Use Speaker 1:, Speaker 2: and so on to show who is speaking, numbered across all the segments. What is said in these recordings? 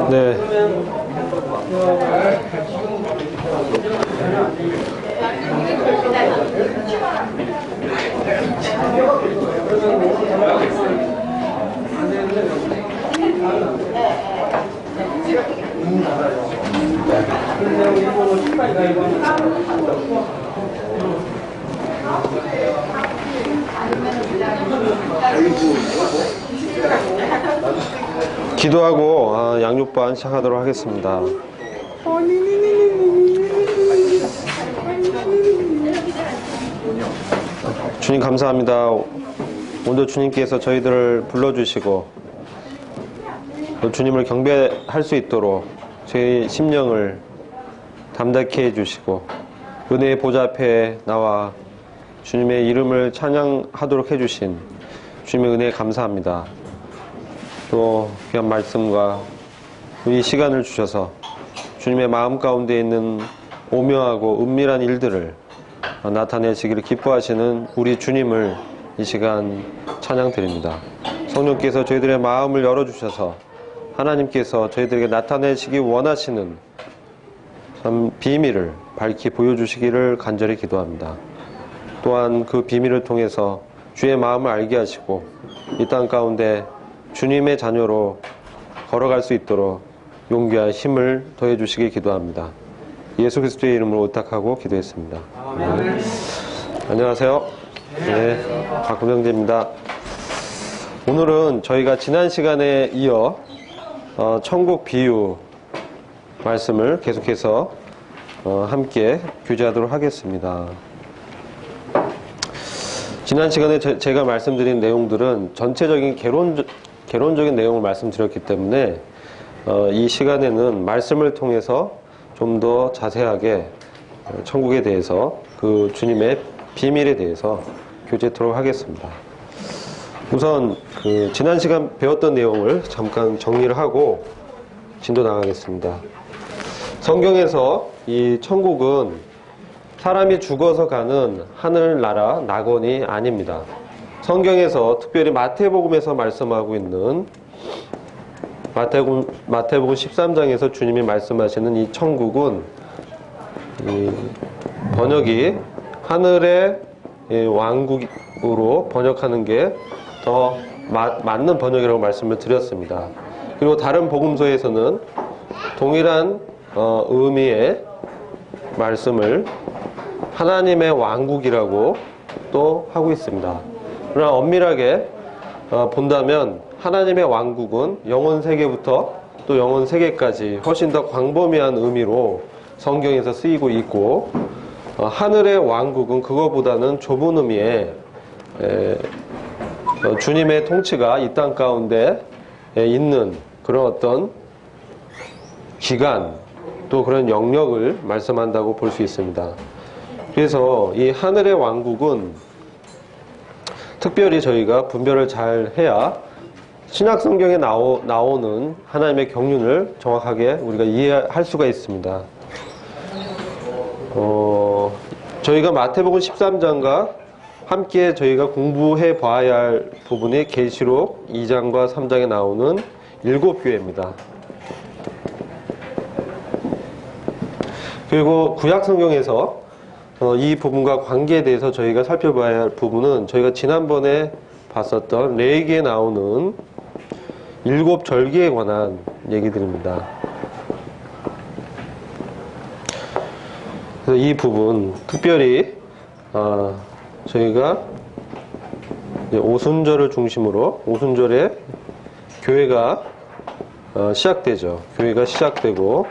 Speaker 1: 네. 기도하고 양육반 시작하도록 하겠습니다. 주님 감사합니다. 오늘 주님께서 저희들을 불러주시고 또 주님을 경배할 수 있도록 저희 심령을 담대케 해주시고 은혜의 보좌 앞에 나와 주님의 이름을 찬양하도록 해주신 주님의 은혜에 감사합니다. 또 귀한 말씀과 이 시간을 주셔서 주님의 마음 가운데 있는 오묘하고 은밀한 일들을 나타내시기를 기뻐하시는 우리 주님을 이 시간 찬양드립니다. 성령께서 저희들의 마음을 열어주셔서 하나님께서 저희들에게 나타내시기 원하시는 참 비밀을 밝히 보여주시기를 간절히 기도합니다. 또한 그 비밀을 통해서 주의 마음을 알게 하시고 이 땅 가운데 주님의 자녀로 걸어갈 수 있도록 용기와 힘을 더해 주시길 기도합니다. 예수 그리스도의 이름으로 의탁하고 기도했습니다. 네. 안녕하세요. 네, 박금영재입니다. 오늘은 저희가 지난 시간에 이어 천국 비유 말씀을 계속해서 함께 교제하도록 하겠습니다. 지난 시간에 제가 말씀드린 내용들은 전체적인 개론적인 내용을 말씀드렸기 때문에 이 시간에는 말씀을 통해서 좀 더 자세하게 천국에 대해서 그 주님의 비밀에 대해서 교제하도록 하겠습니다. 우선 그 지난 시간 배웠던 내용을 잠깐 정리를 하고 진도 나가겠습니다. 성경에서 이 천국은 사람이 죽어서 가는 하늘나라 낙원이 아닙니다. 성경에서 특별히 마태복음에서 말씀하고 있는 마태복음 13장에서 주님이 말씀하시는 이 천국은 이 번역이 하늘의 왕국으로 번역하는 게 더 맞는 번역이라고 말씀을 드렸습니다. 그리고 다른 복음서에서는 동일한 의미의 말씀을 하나님의 왕국이라고 또 하고 있습니다. 그러나 엄밀하게 본다면 하나님의 왕국은 영원 세계부터 또 영원 세계까지 훨씬 더 광범위한 의미로 성경에서 쓰이고 있고, 하늘의 왕국은 그거보다는 좁은 의미의 주님의 통치가 이 땅 가운데 있는 그런 어떤 기간, 또 그런 영역을 말씀한다고 볼 수 있습니다. 그래서 이 하늘의 왕국은 특별히 저희가 분별을 잘 해야 신약 성경에 나오는 하나님의 경륜을 정확하게 우리가 이해할 수가 있습니다. 저희가 마태복음 13장과 함께 저희가 공부해 봐야 할 부분이 계시록 2장과 3장에 나오는 7교회입니다. 그리고 구약 성경에서 이 부분과 관계에 대해서 저희가 살펴봐야 할 부분은 저희가 지난번에 봤었던 레위기에 나오는 7절기에 관한 얘기들입니다. 그래서 이 부분 특별히 저희가 오순절을 중심으로 오순절에 교회가 시작되죠. 교회가 시작되고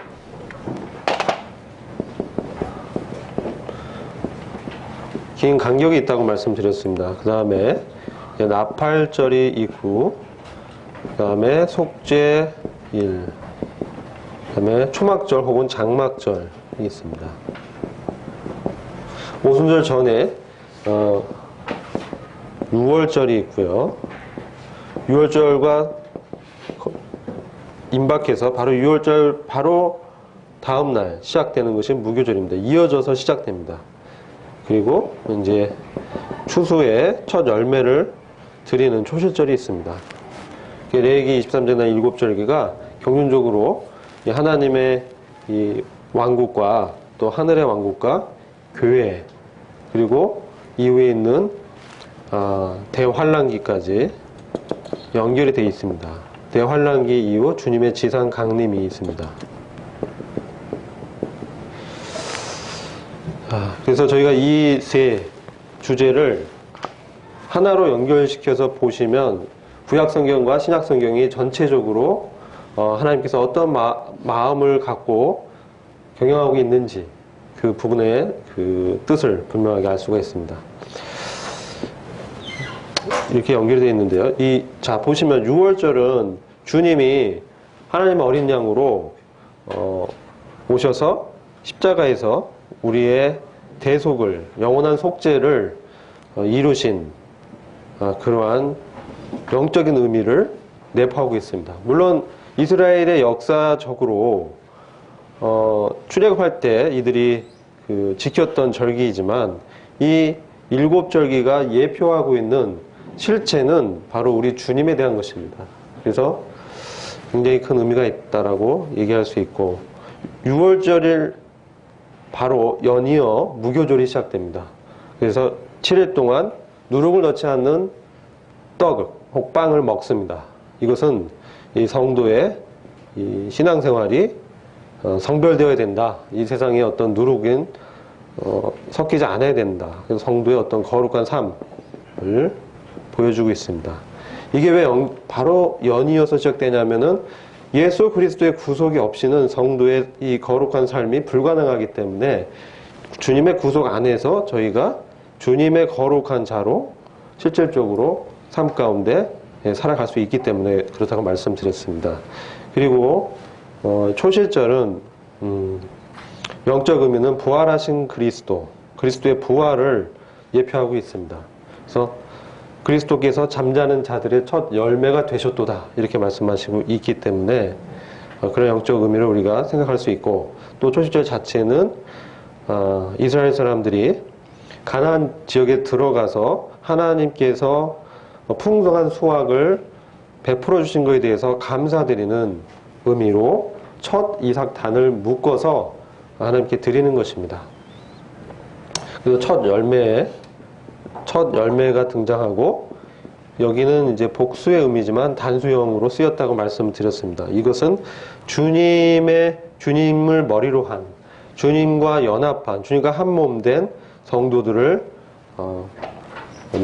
Speaker 1: 긴 간격이 있다고 말씀드렸습니다. 그 다음에 나팔절이 있고 그 다음에 속죄일, 그 다음에 초막절 혹은 장막절이 있습니다. 오순절 전에 6월절이 있고요. 6월절과 임박해서 바로 6월절 바로 다음날 시작되는 것이 무교절입니다. 이어져서 시작됩니다. 그리고 이제 추수의 첫 열매를 드리는 초실절이 있습니다. 레위기 23장의 7절기가 경륜적으로 하나님의 이 왕국과 또 하늘의 왕국과 교회 그리고 이후에 있는 대환란기까지 연결이 되어 있습니다. 대환란기 이후 주님의 지상 강림이 있습니다. 그래서 저희가 이 세 주제를 하나로 연결시켜서 보시면 구약성경과 신약성경이 전체적으로 하나님께서 어떤 마음을 갖고 경영하고 있는지 그 부분의 그 뜻을 분명하게 알 수가 있습니다. 이렇게 연결되어 있는데요. 자, 보시면 6월절은 주님이 하나님의 어린 양으로 오셔서 십자가에서 우리의 대속을, 영원한 속죄를 이루신 그러한 영적인 의미를 내포하고 있습니다. 물론 이스라엘의 역사적으로 출애굽할 때 이들이 지켰던 절기이지만 이 7절기가 예표하고 있는 실체는 바로 우리 주님에 대한 것입니다. 그래서 굉장히 큰 의미가 있다라고 얘기할 수 있고 6월절일 바로 연이어 무교절이 시작됩니다. 그래서 7일 동안 누룩을 넣지 않는 떡을 혹 빵을 먹습니다. 이것은 이 성도의 이 신앙생활이 성별되어야 된다. 이 세상에 어떤 누룩은 섞이지 않아야 된다. 그래서 성도의 어떤 거룩한 삶을 보여주고 있습니다. 이게 왜 바로 연이어서 시작되냐면은 예수 그리스도의 구속이 없이는 성도의 이 거룩한 삶이 불가능하기 때문에 주님의 구속 안에서 저희가 주님의 거룩한 자로 실질적으로 삶 가운데 살아갈 수 있기 때문에 그렇다고 말씀드렸습니다. 그리고 초실절은 영적 의미는 부활하신 그리스도의 부활을 예표하고 있습니다. 그래서 그리스도께서 잠자는 자들의 첫 열매가 되셨도다 이렇게 말씀하시고 있기 때문에 그런 영적 의미를 우리가 생각할 수 있고 또 초실절 자체는 이스라엘 사람들이 가나안 지역에 들어가서 하나님께서 풍성한 수확을 베풀어 주신 것에 대해서 감사드리는 의미로 첫 이삭단을 묶어서 하나님께 드리는 것입니다. 그래서 첫 열매가 등장하고 여기는 이제 복수의 의미지만 단수형으로 쓰였다고 말씀드렸습니다. 이것은 주님을 머리로 한 주님과 연합한 주님과 한 몸 된 성도들을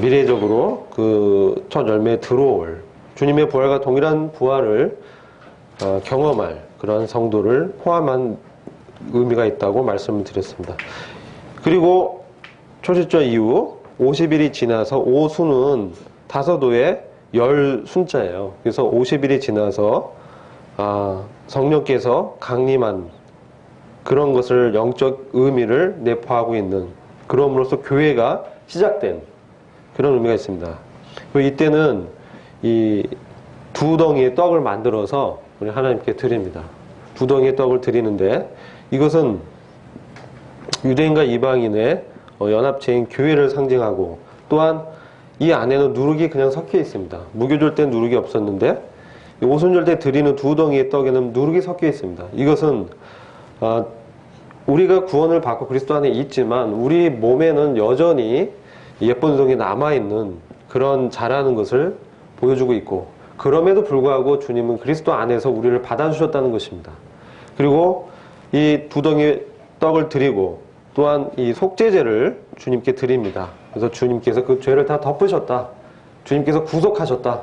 Speaker 1: 미래적으로 그 첫 열매에 들어올 주님의 부활과 동일한 부활을 경험할 그런 성도를 포함한 의미가 있다고 말씀을 드렸습니다. 그리고 초실절 이후 50일이 지나서 오수는 다서도의 열순자예요. 그래서 50일이 지나서 성령께서 강림한 그런 것을 영적 의미를 내포하고 있는, 그럼으로써 교회가 시작된 그런 의미가 있습니다. 그리고 이때는 이 두 덩이의 떡을 만들어서 우리 하나님께 드립니다. 두 덩이의 떡을 드리는데, 이것은 유대인과 이방인의 연합체인 교회를 상징하고, 또한 이 안에는 누룩이 그냥 섞여 있습니다. 무교절 때 누룩이 없었는데 오순절 때 드리는 두 덩이의 떡에는 누룩이 섞여 있습니다. 이것은 우리가 구원을 받고 그리스도 안에 있지만 우리 몸에는 여전히 예쁜 성이 남아있는 그런 자라는 것을 보여주고 있고, 그럼에도 불구하고 주님은 그리스도 안에서 우리를 받아주셨다는 것입니다. 그리고 이 두 덩이 떡을 드리고, 또한 이 속죄제를 주님께 드립니다. 그래서 주님께서 그 죄를 다 덮으셨다, 주님께서 구속하셨다,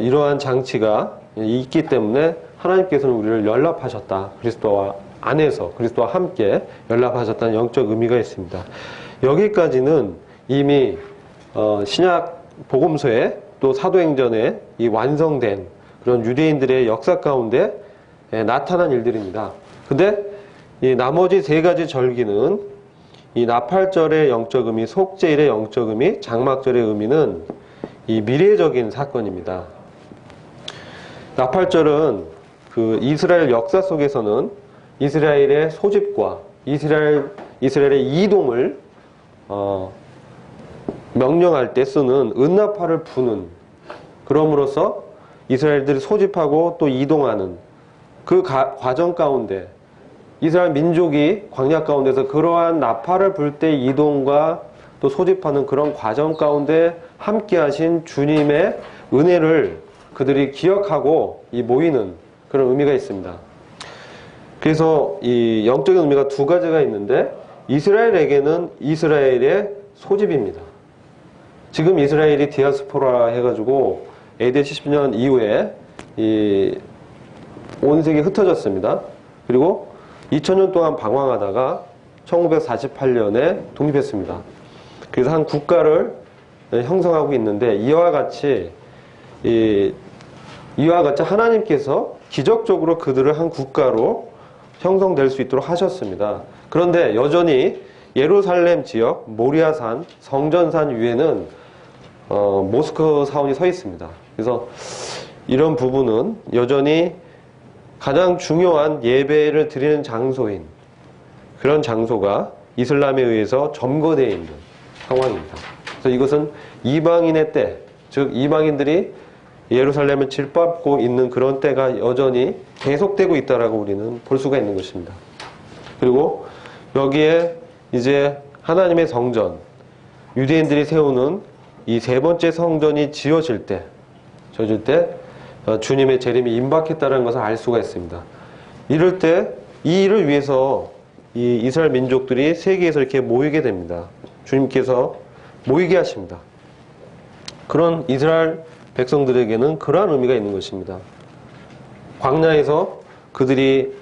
Speaker 1: 이러한 장치가 있기 때문에 하나님께서는 우리를 연합하셨다, 그리스도와 안에서 그리스도와 함께 연합하셨다는 영적 의미가 있습니다. 여기까지는 이미 신약 복음서에 또 사도행전에 이 완성된 그런 유대인들의 역사 가운데 나타난 일들입니다. 근데 이 나머지 세 가지 절기는 이 나팔절의 영적 의미, 속죄일의 영적 의미, 장막절의 의미는 이 미래적인 사건입니다. 나팔절은 그 이스라엘 역사 속에서는 이스라엘의 소집과 이스라엘의 이동을 명령할 때 쓰는 은나팔을 부는, 그럼으로써 이스라엘들이 소집하고 또 이동하는 그 과정 가운데 이스라엘 민족이 광야 가운데서 그러한 나팔을 불 때 이동과 또 소집하는 그런 과정 가운데 함께 하신 주님의 은혜를 그들이 기억하고 이 모이는 그런 의미가 있습니다. 그래서 이 영적인 의미가 두 가지가 있는데, 이스라엘에게는 이스라엘의 소집입니다. 지금 이스라엘이 디아스포라 해가지고 AD 70년 이후에 온 세계에 흩어졌습니다. 그리고 2000년 동안 방황하다가 1948년에 독립했습니다. 그래서 한 국가를 형성하고 있는데, 이와 같이 하나님께서 기적적으로 그들을 한 국가로 형성될 수 있도록 하셨습니다. 그런데 여전히 예루살렘 지역, 모리아산, 성전산 위에는 모스크 사원이 서 있습니다. 그래서 이런 부분은 여전히 가장 중요한 예배를 드리는 장소인 그런 장소가 이슬람에 의해서 점거되어 있는 상황입니다. 그래서 이것은 이방인의 때, 즉 이방인들이 예루살렘을 질밟고 있는 그런 때가 여전히 계속되고 있다라고 우리는 볼 수가 있는 것입니다. 그리고 여기에 이제 하나님의 성전, 유대인들이 세우는 이 세 번째 성전이 지어질 때 주님의 재림이 임박했다는 것을 알 수가 있습니다. 이럴 때 이 일을 위해서 이 이스라엘 민족들이 세계에서 이렇게 모이게 됩니다. 주님께서 모이게 하십니다. 그런 이스라엘 백성들에게는 그러한 의미가 있는 것입니다. 광야에서 그들이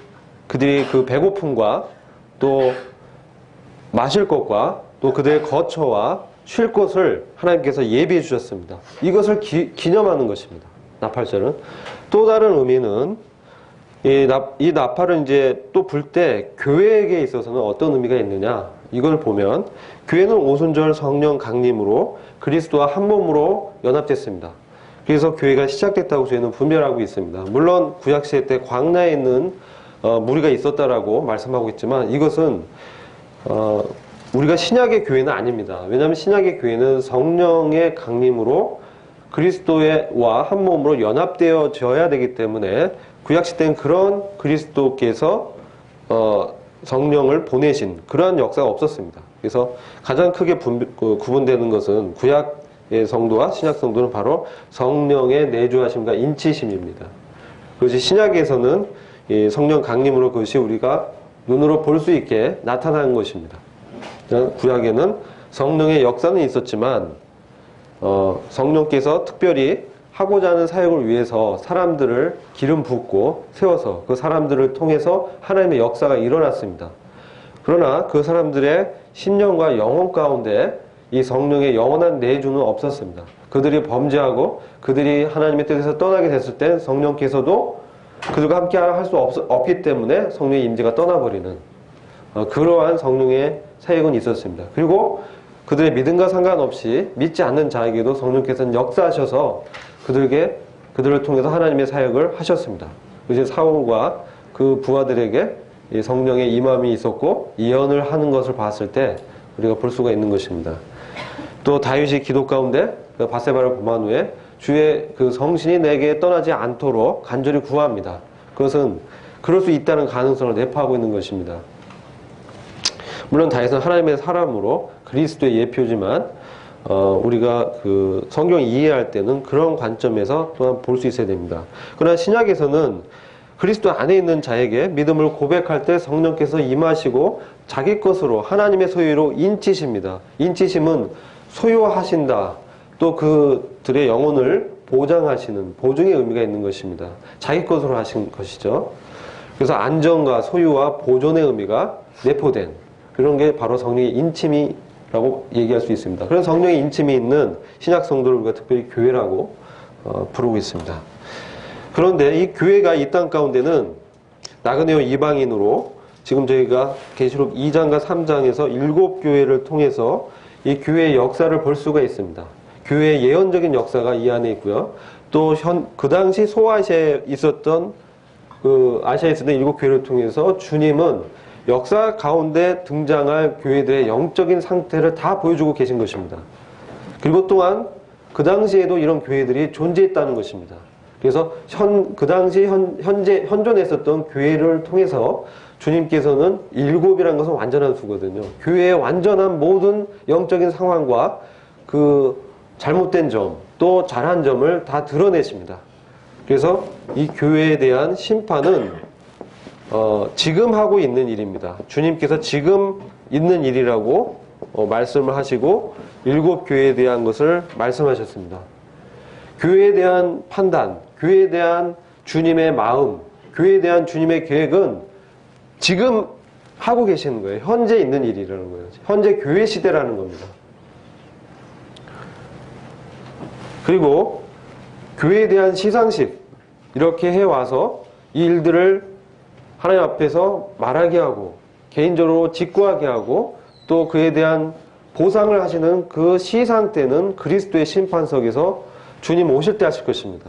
Speaker 1: 그 배고픔과 또 마실 것과 또 그들의 거처와 쉴 곳을 하나님께서 예비해 주셨습니다. 이것을 기념하는 것입니다. 나팔절은. 또 다른 의미는 이 나팔을 이제 또 불 때 교회에게 있어서는 어떤 의미가 있느냐, 이걸 보면 교회는 오순절 성령 강림으로 그리스도와 한 몸으로 연합됐습니다. 그래서 교회가 시작됐다고 저희는 분별하고 있습니다. 물론 구약시대 때 광야에 있는 무리가 있었다라고 말씀하고 있지만, 이것은 우리가 신약의 교회는 아닙니다. 왜냐하면 신약의 교회는 성령의 강림으로 그리스도와 한 몸으로 연합되어져야 되기 때문에, 구약시대는 그런 그리스도께서 성령을 보내신 그러한 역사가 없었습니다. 그래서 가장 크게 구분되는 것은 구약의 성도와 신약 성도는 바로 성령의 내주하심과 인치심입니다. 그것이 신약에서는 성령 강림으로 그것이 우리가 눈으로 볼 수 있게 나타나는 것입니다. 구약에는 성령의 역사는 있었지만 성령께서 특별히 하고자 하는 사역을 위해서 사람들을 기름 붓고 세워서 그 사람들을 통해서 하나님의 역사가 일어났습니다. 그러나 그 사람들의 심령과 영혼 가운데 이 성령의 영원한 내주는 없었습니다. 그들이 범죄하고 그들이 하나님의 뜻에서 떠나게 됐을 때 성령께서도 그들과 함께 할 수 없기 때문에 성령의 임재가 떠나버리는 그러한 성령의 사역은 있었습니다. 그리고 그들의 믿음과 상관없이 믿지 않는 자에게도 성령께서는 역사하셔서 그들을 통해서 하나님의 사역을 하셨습니다. 이제 사울과 그 부하들에게 성령의 임함이 있었고 예언을 하는 것을 봤을 때 우리가 볼 수가 있는 것입니다. 또 다윗이 기도 가운데 바세바를 범한 후에 주의 그 성신이 내게 떠나지 않도록 간절히 구합니다. 그것은 그럴 수 있다는 가능성을 내포하고 있는 것입니다. 물론 다윗은 하나님의 사람으로 그리스도의 예표지만 우리가 그 성경을 이해할 때는 그런 관점에서 또한 볼 수 있어야 됩니다. 그러나 신약에서는 그리스도 안에 있는 자에게 믿음을 고백할 때 성령께서 임하시고 자기 것으로 하나님의 소유로 인치십니다. 인치심은 소유하신다. 또 그들의 영혼을 보장하시는 보증의 의미가 있는 것입니다. 자기 것으로 하신 것이죠. 그래서 안정과 소유와 보존의 의미가 내포된 그런 게 바로 성령의 인침이라고 얘기할 수 있습니다. 그런 성령의 인침이 있는 신약 성도를 우리가 특별히 교회라고 부르고 있습니다. 그런데 이 교회가 이 땅 가운데는 나그네와 이방인으로 지금 저희가 계시록 2장과 3장에서 7교회를 통해서 이 교회의 역사를 볼 수가 있습니다. 교회의 예언적인 역사가 이 안에 있고요. 또 그 당시 소아시아에 있었던 아시아에 있었던 7교회를 통해서 주님은 역사 가운데 등장할 교회들의 영적인 상태를 다 보여주고 계신 것입니다. 그리고 또한 그 당시에도 이런 교회들이 존재했다는 것입니다. 그래서 그 당시 현존했었던 교회를 통해서 주님께서는 7이라는 것은 완전한 수거든요. 교회의 완전한 모든 영적인 상황과 그 잘못된 점, 또 잘한 점을 다 드러내십니다. 그래서 이 교회에 대한 심판은 지금 하고 있는 일입니다. 주님께서 지금 있는 일이라고 말씀을 하시고 7교회에 대한 것을 말씀하셨습니다. 교회에 대한 판단, 교회에 대한 주님의 마음, 교회에 대한 주님의 계획은 지금 하고 계시는 거예요. 현재 있는 일이라는 거예요. 현재 교회 시대라는 겁니다. 그리고 교회에 대한 시상식 이렇게 해와서 이 일들을 하나님 앞에서 말하게 하고 개인적으로 직구하게 하고 또 그에 대한 보상을 하시는 그 시상 때는 그리스도의 심판석에서 주님 오실 때 하실 것입니다.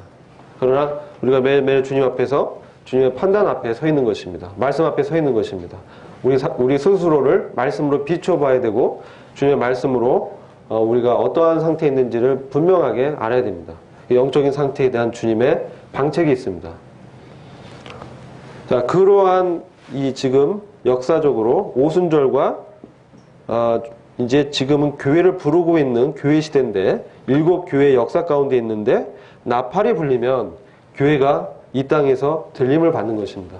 Speaker 1: 그러나 우리가 매일매일 주님 앞에서 주님의 판단 앞에 서 있는 것입니다. 말씀 앞에 서 있는 것입니다. 우리 스스로를 말씀으로 비춰봐야 되고 주님의 말씀으로 우리가 어떠한 상태에 있는지를 분명하게 알아야 됩니다. 영적인 상태에 대한 주님의 방책이 있습니다. 자, 그러한 이 지금 역사적으로 오순절과 이제 지금은 교회를 부르고 있는 교회 시대인데 7교회의 역사 가운데 있는데 나팔이 불리면 교회가 이 땅에서 들림을 받는 것입니다.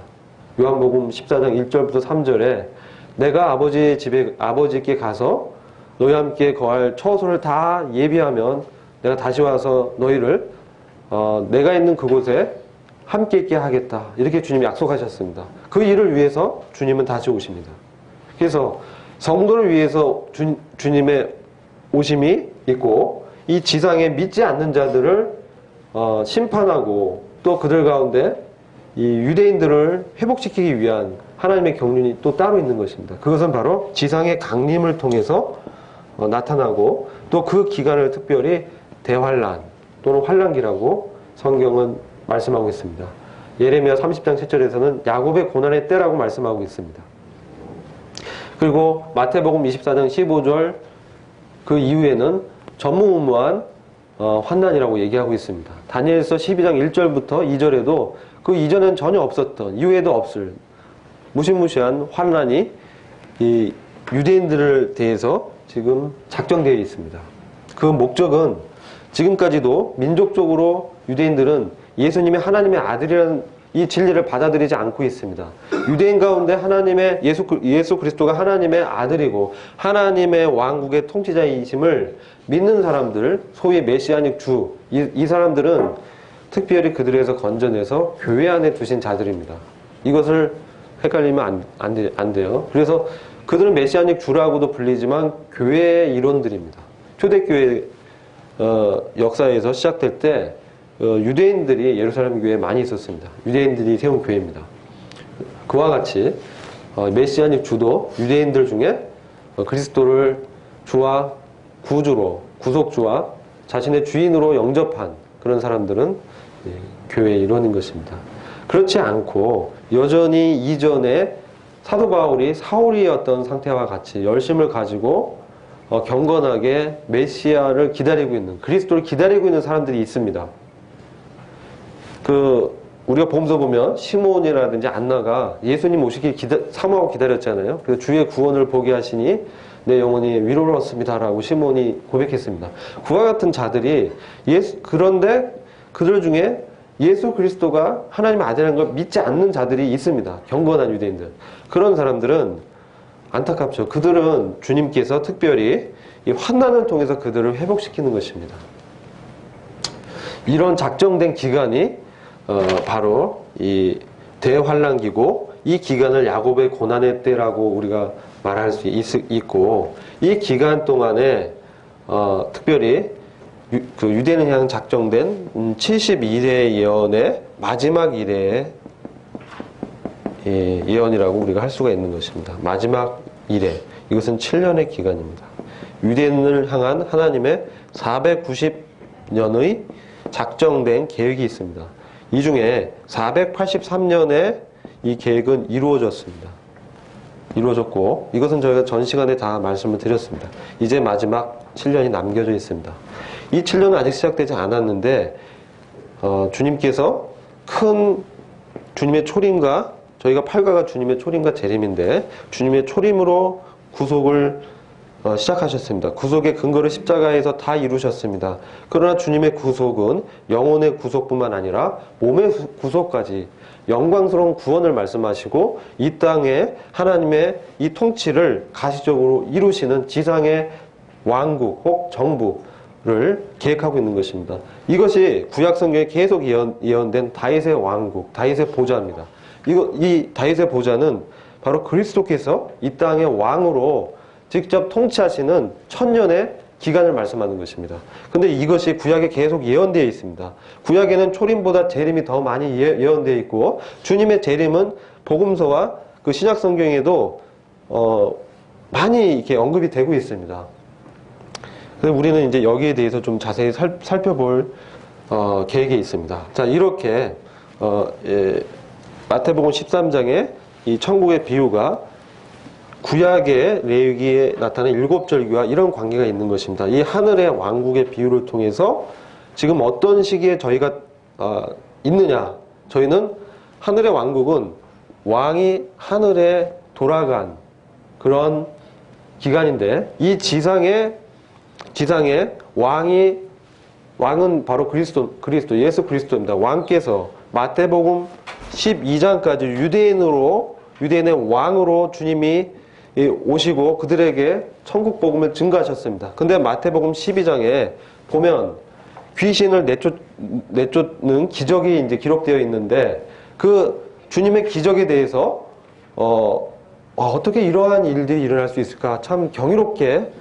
Speaker 1: 요한복음 14장 1절부터 3절에 내가 아버지께 가서 너희와 함께 거할 처소를 다 예비하면 내가 다시 와서 너희를 내가 있는 그곳에 함께 있게 하겠다. 이렇게 주님이 약속하셨습니다. 그 일을 위해서 주님은 다시 오십니다. 그래서 성도를 위해서 주님의 오심이 있고 이 지상에 믿지 않는 자들을 심판하고 또 그들 가운데 이 유대인들을 회복시키기 위한 하나님의 경륜이 또 따로 있는 것입니다. 그것은 바로 지상의 강림을 통해서 나타나고 또 그 기간을 특별히 대환란 또는 환란기라고 성경은 말씀하고 있습니다. 예레미야 30장 7절에서는 야곱의 고난의 때라고 말씀하고 있습니다. 그리고 마태복음 24장 15절 그 이후에는 전무후무한 환난이라고 얘기하고 있습니다. 다니엘서 12장 1절부터 2절에도 그 이전엔 전혀 없었던 이후에도 없을 무시무시한 환난이 이 유대인들을 대해서 지금 작정되어 있습니다. 그 목적은 지금까지도 민족적으로 유대인들은 예수님이 하나님의 아들이라는 이 진리를 받아들이지 않고 있습니다. 유대인 가운데 하나님의 예수 그리스도가 하나님의 아들이고 하나님의 왕국의 통치자이심을 믿는 사람들, 소위 메시아닉 주, 이 사람들은 특별히 그들에서 건져내서 교회 안에 두신 자들입니다. 이것을 헷갈리면 안 돼요. 그래서 그들은 메시아닉 주라고도 불리지만 교회의 일원들입니다. 초대교회 역사에서 시작될 때 유대인들이 예루살렘 교회에 많이 있었습니다. 유대인들이 세운 교회입니다. 그와 같이 메시아닉 주도 유대인들 중에 그리스도를 주와 구주로, 구속주와 자신의 주인으로 영접한 그런 사람들은 교회의 일원인 것입니다. 그렇지 않고 여전히 이전에 사도 바울이 사울이었던 상태와 같이 열심을 가지고 경건하게 메시아를 기다리고 있는, 그리스도를 기다리고 있는 사람들이 있습니다. 우리가 보면서 보면 시몬이라든지 안나가 예수님 오시길 사모하고 기다렸잖아요. 그래서 주의 구원을 보게 하시니 내 영혼이 위로로웠습니다라고 시몬이 고백했습니다. 그와 같은 자들이 그런데 그들 중에 예수 그리스도가 하나님의 아들이라는 걸 믿지 않는 자들이 있습니다. 경건한 유대인들. 그런 사람들은 안타깝죠. 그들은 주님께서 특별히 이 환난을 통해서 그들을 회복시키는 것입니다. 이런 작정된 기간이 바로 이 대환란기고, 이 기간을 야곱의 고난의 때라고 우리가 말할 수 있고, 이 기간 동안에 특별히 유대인을 향해 작정된 72대 예언의 마지막 일의 예언이라고 우리가 할 수가 있는 것입니다. 마지막 일회, 이것은 7년의 기간입니다. 유대인을 향한 하나님의 490년의 작정된 계획이 있습니다. 이 중에 483년에 이 계획은 이루어졌습니다. 이루어졌고, 이것은 저희가 전 시간에 다 말씀을 드렸습니다. 이제 마지막 7년이 남겨져 있습니다. 이 7년은 아직 시작되지 않았는데 주님께서 큰 주님의 초림과, 저희가 팔과가 주님의 초림과 재림인데 주님의 초림으로 구속을 시작하셨습니다. 구속의 근거를 십자가에서 다 이루셨습니다. 그러나 주님의 구속은 영혼의 구속뿐만 아니라 몸의 구속까지, 영광스러운 구원을 말씀하시고 이 땅에 하나님의 이 통치를 가시적으로 이루시는 지상의 왕국 혹 정부를 계획하고 있는 것입니다. 이것이 구약성경에 계속 예언된 다윗의 왕국, 다윗의 보좌입니다. 이 다윗의 보좌는 바로 그리스도께서 이 땅의 왕으로 직접 통치하시는 천년의 기간을 말씀하는 것입니다. 근데 이것이 구약에 계속 예언되어 있습니다. 구약에는 초림보다 재림이 더 많이 예언되어 있고, 주님의 재림은 복음서와 그 신약 성경에도 많이 이렇게 언급이 되고 있습니다. 그래서 우리는 이제 여기에 대해서 좀 자세히 살펴볼 계획이 있습니다. 자, 이렇게 마태복음 13장의 이 천국의 비유가 구약의 레위기에 나타난 7절기와 이런 관계가 있는 것입니다. 이 하늘의 왕국의 비유를 통해서 지금 어떤 시기에 저희가 있느냐, 저희는 하늘의 왕국은 왕이 하늘에 돌아간 그런 기간인데, 이 지상의 왕은 바로 그리스도 예수 그리스도입니다. 왕께서 마태복음 12장까지 유대인의 왕으로 주님이 오시고 그들에게 천국 복음을 증거하셨습니다. 근데 마태복음 12장에 보면 귀신을 내쫓는 기적이 이제 기록되어 있는데, 그 주님의 기적에 대해서 어떻게 이러한 일들이 일어날 수 있을까 참 경이롭게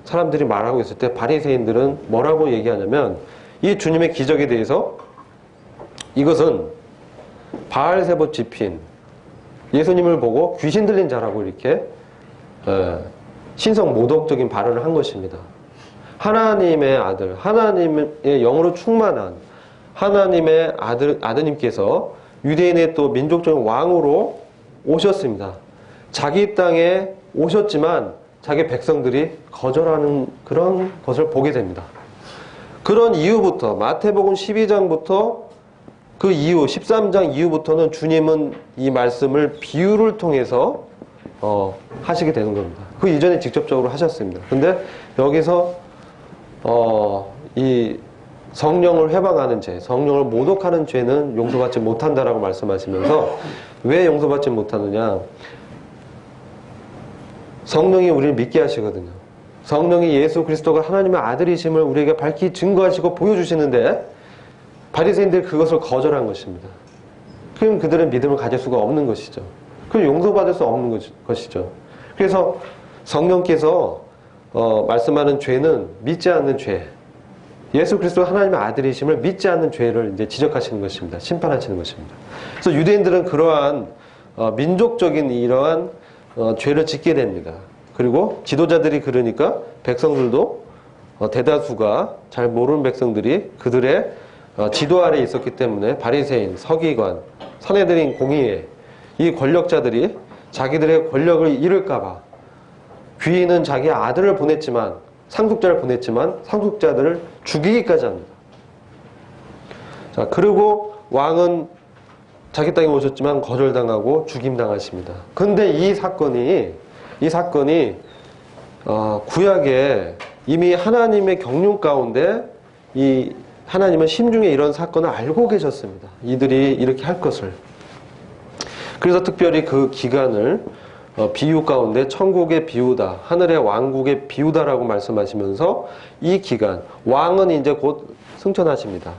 Speaker 1: 사람들이 말하고 있을 때 바리새인들은 뭐라고 얘기하냐면, 이 주님의 기적에 대해서 이것은 바알세봇 집힌 예수님을 보고 귀신 들린 자라고 이렇게 신성 모독적인 발언을 한 것입니다. 하나님의 아들, 하나님의 영으로 충만한 하나님의 아드님께서 유대인의 또 민족적인 왕으로 오셨습니다. 자기 땅에 오셨지만 자기 백성들이 거절하는 그런 것을 보게 됩니다. 그런 이후부터 마태복음 12장부터 그 이후 13장 이후부터는 주님은 이 말씀을 비유를 통해서 하시게 되는 겁니다. 그 이전에 직접적으로 하셨습니다. 근데 여기서 이 성령을 회방하는 죄, 성령을 모독하는 죄는 용서받지 못한다라고 말씀하시면서, 왜 용서받지 못하느냐? 성령이 우리를 믿게 하시거든요. 성령이 예수 그리스도가 하나님의 아들이심을 우리에게 밝히 증거하시고 보여주시는데 바리새인들이 그것을 거절한 것입니다. 그럼 그들은 믿음을 가질 수가 없는 것이죠. 그럼 용서받을 수 없는 것이죠. 그래서 성령께서 말씀하는 죄는 믿지 않는 죄, 예수 그리스도 하나님의 아들이심을 믿지 않는 죄를 이제 지적하시는 것입니다. 심판하시는 것입니다. 그래서 유대인들은 그러한 민족적인 이러한 죄를 짓게 됩니다. 그리고 지도자들이 그러니까 백성들도 대다수가 잘 모르는 백성들이 그들의 지도 아래에 있었기 때문에 바리새인, 서기관, 선해드린 공의회 이 권력자들이 자기들의 권력을 잃을까봐 귀인은 자기 아들을 보냈지만 상속자를 보냈지만 상속자들을 죽이기까지 합니다. 자, 그리고 왕은 자기 땅에 오셨지만 거절당하고 죽임당하십니다. 근데 이 사건이 구약에 이미 하나님의 경륜 가운데 이 하나님은 심중에 이런 사건을 알고 계셨습니다. 이들이 이렇게 할 것을. 그래서 특별히 그 기간을 비유 가운데 천국의 비유다, 하늘의 왕국의 비유다라고 말씀하시면서 이 기간, 왕은 이제 곧 승천하십니다.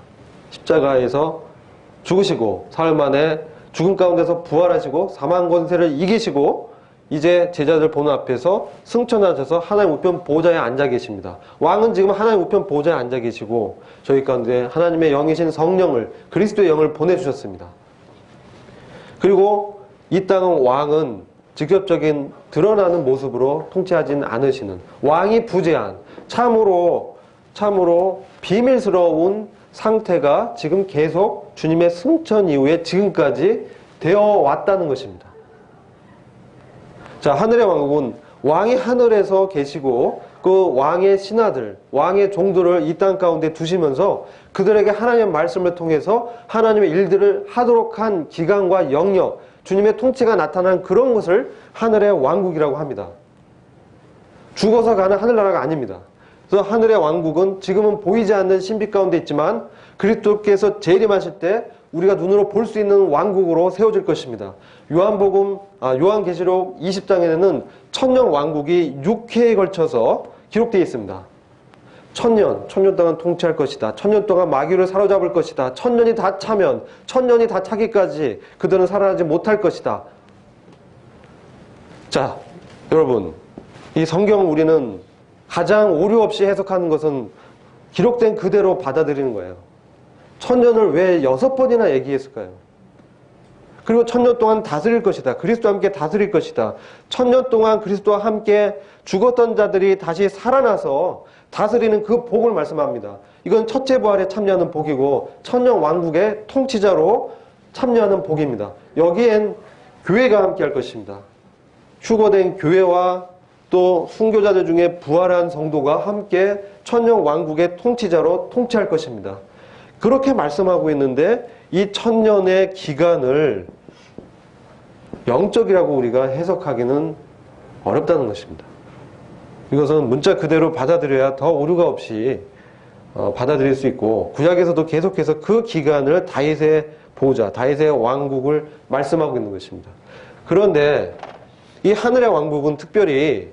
Speaker 1: 십자가에서 죽으시고 사흘 만에 죽음 가운데서 부활하시고 사망 권세를 이기시고 이제 제자들 보는 앞에서 승천하셔서 하나님 우편 보좌에 앉아 계십니다. 왕은 지금 하나님 우편 보좌에 앉아 계시고 저희 가운데 하나님의 영이신 성령을, 그리스도의 영을 보내주셨습니다. 그리고 이 땅은 왕은 직접적인 드러나는 모습으로 통치하지는 않으시는, 왕이 부재한 참으로 비밀스러운 상태가 지금 계속 주님의 승천 이후에 지금까지 되어 왔다는 것입니다. 자, 하늘의 왕국은 왕이 하늘에서 계시고 그 왕의 신하들, 왕의 종들을 이 땅 가운데 두시면서 그들에게 하나님의 말씀을 통해서 하나님의 일들을 하도록 한 기간과 영역, 주님의 통치가 나타난 그런 것을 하늘의 왕국이라고 합니다. 죽어서 가는 하늘나라가 아닙니다. 그래서 하늘의 왕국은 지금은 보이지 않는 신비 가운데 있지만 그리스도께서 재림하실 때 우리가 눈으로 볼 수 있는 왕국으로 세워질 것입니다. 요한계시록 20장에는 천년 왕국이 6회에 걸쳐서 기록되어 있습니다. 천년 동안 통치할 것이다. 천년 동안 마귀를 사로잡을 것이다. 천년이 다 차면, 천년이 다 차기까지 그들은 살아나지 못할 것이다. 자, 여러분, 이 성경을 우리는 가장 오류 없이 해석하는 것은 기록된 그대로 받아들이는 거예요. 천년을 왜 6번이나 얘기했을까요? 그리고 천년 동안 다스릴 것이다. 그리스도와 함께 다스릴 것이다. 천년 동안 그리스도와 함께 죽었던 자들이 다시 살아나서 다스리는 그 복을 말씀합니다. 이건 첫째 부활에 참여하는 복이고 천년 왕국의 통치자로 참여하는 복입니다. 여기엔 교회가 함께 할 것입니다. 휴거된 교회와 또 순교자들 중에 부활한 성도가 함께 천년 왕국의 통치자로 통치할 것입니다. 그렇게 말씀하고 있는데 이 천년의 기간을 영적이라고 우리가 해석하기는 어렵다는 것입니다. 이것은 문자 그대로 받아들여야 더 오류가 없이 받아들일 수 있고 구약에서도 계속해서 그 기간을 다윗의 보좌, 다윗의 왕국을 말씀하고 있는 것입니다. 그런데 이 하늘의 왕국은 특별히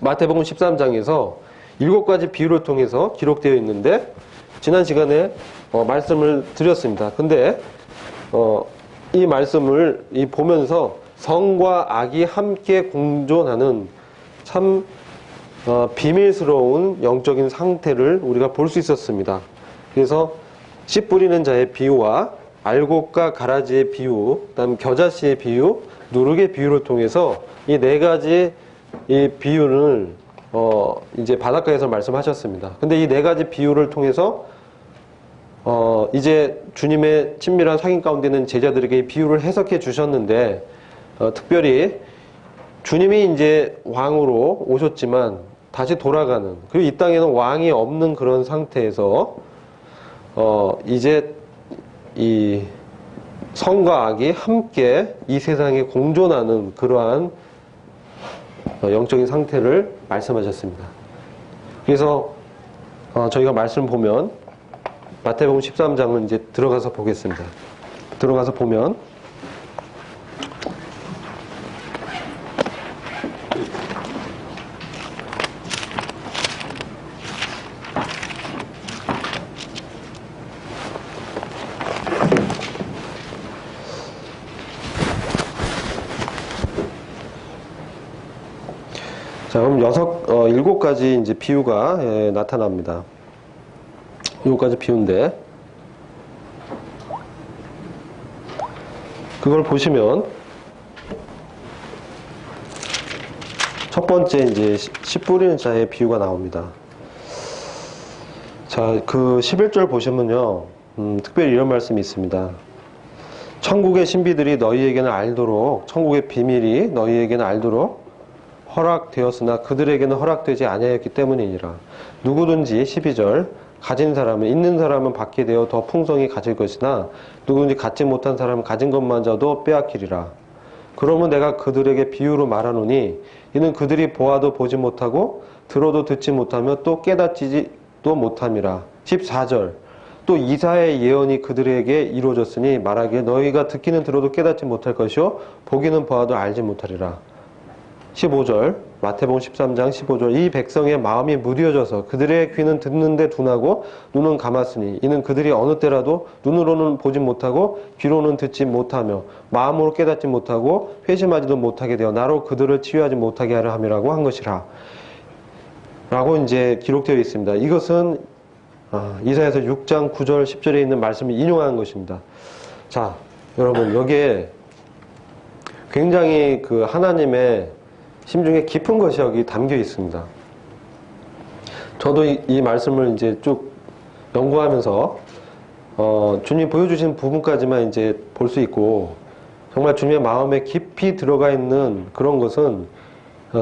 Speaker 1: 마태복음 13장에서 7가지 비유를 통해서 기록되어 있는데 지난 시간에 말씀을 드렸습니다. 근데 이 말씀을 보면서 성과 악이 함께 공존하는 참 비밀스러운 영적인 상태를 우리가 볼 수 있었습니다. 그래서 씨 뿌리는 자의 비유와 알곡과 가라지의 비유, 그다음 겨자씨의 비유, 누룩의 비유를 통해서 이 4가지 이 비유를 이제 바닷가에서 말씀하셨습니다. 근데 이 4가지 비유를 통해서 이제 주님의 친밀한 상인 가운데 있는 제자들에게 이 비유를 해석해 주셨는데 특별히 주님이 이제 왕으로 오셨지만 다시 돌아가는, 그리고 이 땅에는 왕이 없는 그런 상태에서 이제 이 성과 악이 함께 이 세상에 공존하는 그러한 영적인 상태를 말씀하셨습니다. 그래서 저희가 말씀 보면 마태복음 13장을 이제 들어가서 보겠습니다. 들어가서 보면 자, 그럼 7가지 이제 비유가 나타납니다. 요거까지 비운데, 그걸 보시면 첫 번째 이제 씨 뿌리는 자의 비유가 나옵니다. 자, 그 11절 보시면요, 특별히 이런 말씀이 있습니다. 천국의 신비들이 너희에게는 알도록, 천국의 비밀이 너희에게는 알도록 허락되었으나 그들에게는 허락되지 아니하였기 때문이니라. 누구든지 12절 가진 사람은, 있는 사람은 받게 되어 더 풍성히 가질 것이나 누구든지 갖지 못한 사람은 가진 것마저도 빼앗기리라. 그러면 내가 그들에게 비유로 말하노니 이는 그들이 보아도 보지 못하고 들어도 듣지 못하며 또 깨닫지도 못함이라. 14절 또 이사야의 예언이 그들에게 이루어졌으니 말하기에 너희가 듣기는 들어도 깨닫지 못할 것이요 보기는 보아도 알지 못하리라. 15절 마태복음 13장 15절 이 백성의 마음이 무뎌져서 그들의 귀는 듣는데 둔하고 눈은 감았으니 이는 그들이 어느 때라도 눈으로는 보지 못하고 귀로는 듣지 못하며 마음으로 깨닫지 못하고 회심하지도 못하게 되어 나로 그들을 치유하지 못하게 하려 함이라고 한 것이라 라고 이제 기록되어 있습니다. 이것은 이사야서 6장 9절 10절에 있는 말씀을 인용한 것입니다. 자, 여러분 여기에 굉장히 그 하나님의 심중에 깊은 것이 여기 담겨 있습니다. 저도 이 말씀을 이제 쭉 연구하면서 주님 보여주신 부분까지만 이제 볼 수 있고, 정말 주님의 마음에 깊이 들어가 있는 그런 것은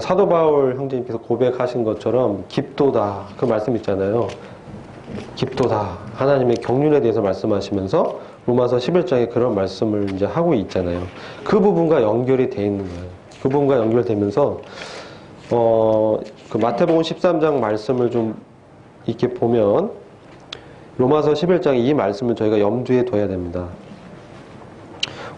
Speaker 1: 사도 바울 형제님께서 고백하신 것처럼 깊도다, 그 말씀 있잖아요. 깊도다, 하나님의 경륜에 대해서 말씀하시면서 로마서 11장에 그런 말씀을 이제 하고 있잖아요. 그 부분과 연결이 돼 있는 거예요. 그 부분과 연결되면서 그 마태복음 13장 말씀을 좀 이렇게 보면 로마서 11장 이 말씀을 저희가 염두에 둬야 됩니다.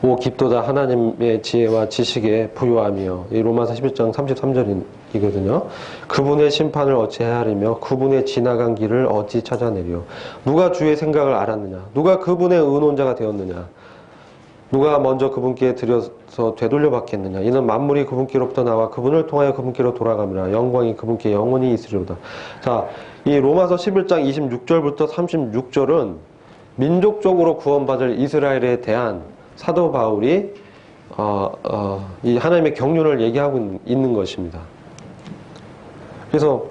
Speaker 1: 오 깊도다 하나님의 지혜와 지식에 부요하며, 이 로마서 11장 33절이거든요. 그분의 심판을 어찌 헤아리며 그분의 지나간 길을 어찌 찾아내려. 누가 주의 생각을 알았느냐, 누가 그분의 의논자가 되었느냐, 누가 먼저 그분께 드려서 되돌려 받겠느냐. 이는 만물이 그분께로부터 나와 그분을 통하여 그분께로 돌아갑니다. 영광이 그분께 영원히 있으리로다. 자, 이 로마서 11장 26절부터 36절은 민족적으로 구원받을 이스라엘에 대한 사도 바울이 이 하나님의 경륜을 얘기하고 있는 것입니다. 그래서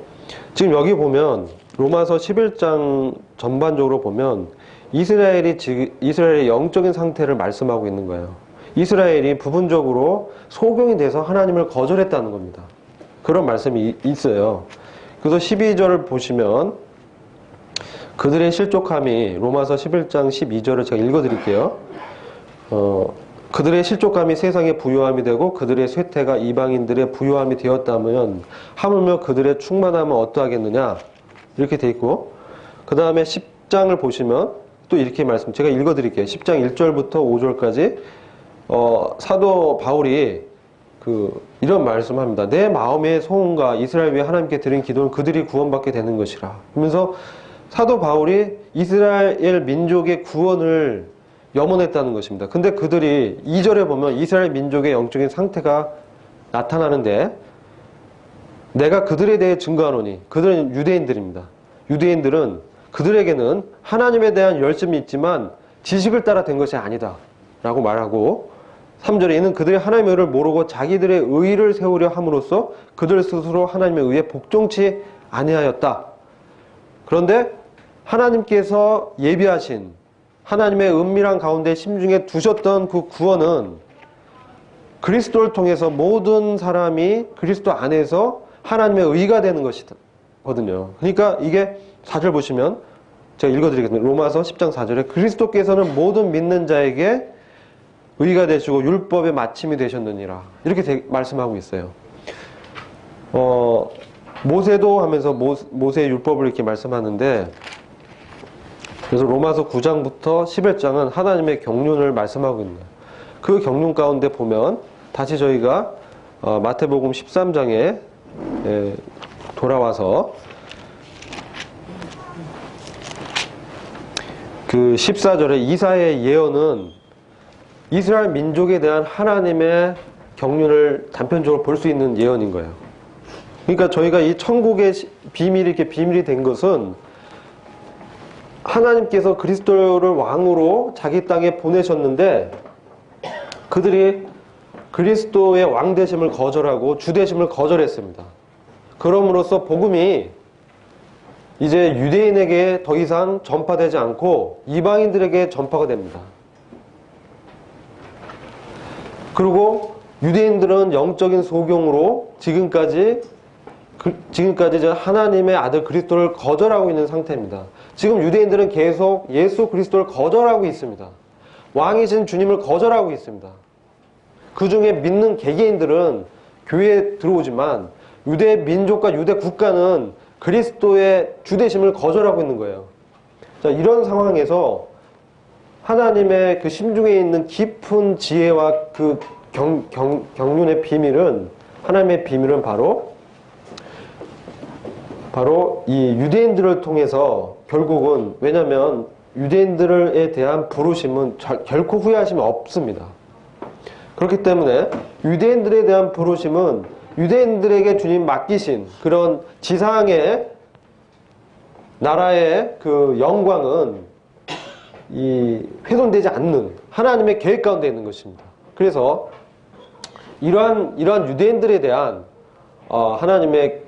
Speaker 1: 지금 여기 보면 로마서 11장 전반적으로 보면 이스라엘의 영적인 상태를 말씀하고 있는 거예요. 이스라엘이 부분적으로 소경이 돼서 하나님을 거절했다는 겁니다. 그런 말씀이 있어요. 그래서 12절을 보시면 그들의 실족함이, 로마서 11장 12절을 제가 읽어드릴게요. 그들의 실족함이 세상의 부요함이 되고 그들의 쇠퇴가 이방인들의 부요함이 되었다면 하물며 그들의 충만함은 어떠하겠느냐, 이렇게 돼 있고, 그 다음에 10장을 보시면 또 이렇게 제가 읽어드릴게요. 10장 1절부터 5절까지 사도 바울이 이런 말씀합니다. 내 마음의 소원과 이스라엘 위에 하나님께 드린 기도는 그들이 구원받게 되는 것이라 하면서 사도 바울이 이스라엘 민족의 구원을 염원했다는 것입니다. 근데 그들이 2절에 보면 이스라엘 민족의 영적인 상태가 나타나는데, 내가 그들에 대해 증거하노니, 그들은 유대인들입니다. 유대인들은 그들에게는 하나님에 대한 열심이 있지만 지식을 따라 된 것이 아니다 라고 말하고, 3절에 이는 그들이 하나님의 의를 모르고 자기들의 의를 세우려 함으로써 그들 스스로 하나님의 의에 복종치 아니하였다. 그런데 하나님께서 예비하신 하나님의 은밀한 가운데 심중에 두셨던 그 구원은 그리스도를 통해서 모든 사람이 그리스도 안에서 하나님의 의가 되는 것이거든요. 그러니까 이게 4절 보시면 제가 읽어드리겠습니다. 로마서 10장 4절에 그리스도께서는 모든 믿는 자에게 의가 되시고 율법의 마침이 되셨느니라, 이렇게 말씀하고 있어요. 모세도 하면서 모세의 율법을 이렇게 말씀하는데, 그래서 로마서 9장부터 11장은 하나님의 경륜을 말씀하고 있는 거예요. 그 경륜 가운데 보면 다시 저희가 마태복음 13장에 돌아와서 그 14절에 이사야의 예언은 이스라엘 민족에 대한 하나님의 경륜을 단편적으로 볼 수 있는 예언인 거예요. 그러니까 저희가 이 천국의 비밀이 이렇게 비밀이 된 것은 하나님께서 그리스도를 왕으로 자기 땅에 보내셨는데 그들이 그리스도의 왕되심을 거절하고 주되심을 거절했습니다. 그럼으로써 복음이 이제 유대인에게 더 이상 전파되지 않고 이방인들에게 전파가 됩니다. 그리고 유대인들은 영적인 소경으로 지금까지 이제 하나님의 아들 그리스도를 거절하고 있는 상태입니다. 지금 유대인들은 계속 예수 그리스도를 거절하고 있습니다. 왕이신 주님을 거절하고 있습니다. 그 중에 믿는 개개인들은 교회에 들어오지만 유대 민족과 유대 국가는 그리스도의 주되심을 거절하고 있는 거예요. 자, 이런 상황에서 하나님의 그 심중에 있는 깊은 지혜와 그 경륜의 비밀은, 하나님의 비밀은 바로 이 유대인들을 통해서 결국은, 왜냐하면 유대인들에 대한 부르심은 결코 후회하심이 없습니다. 그렇기 때문에 유대인들에 대한 부르심은 유대인들에게 주님 맡기신 그런 지상의 나라의 그 영광은 훼손되지 않는 하나님의 계획 가운데 있는 것입니다. 그래서 이러한 유대인들에 대한 하나님의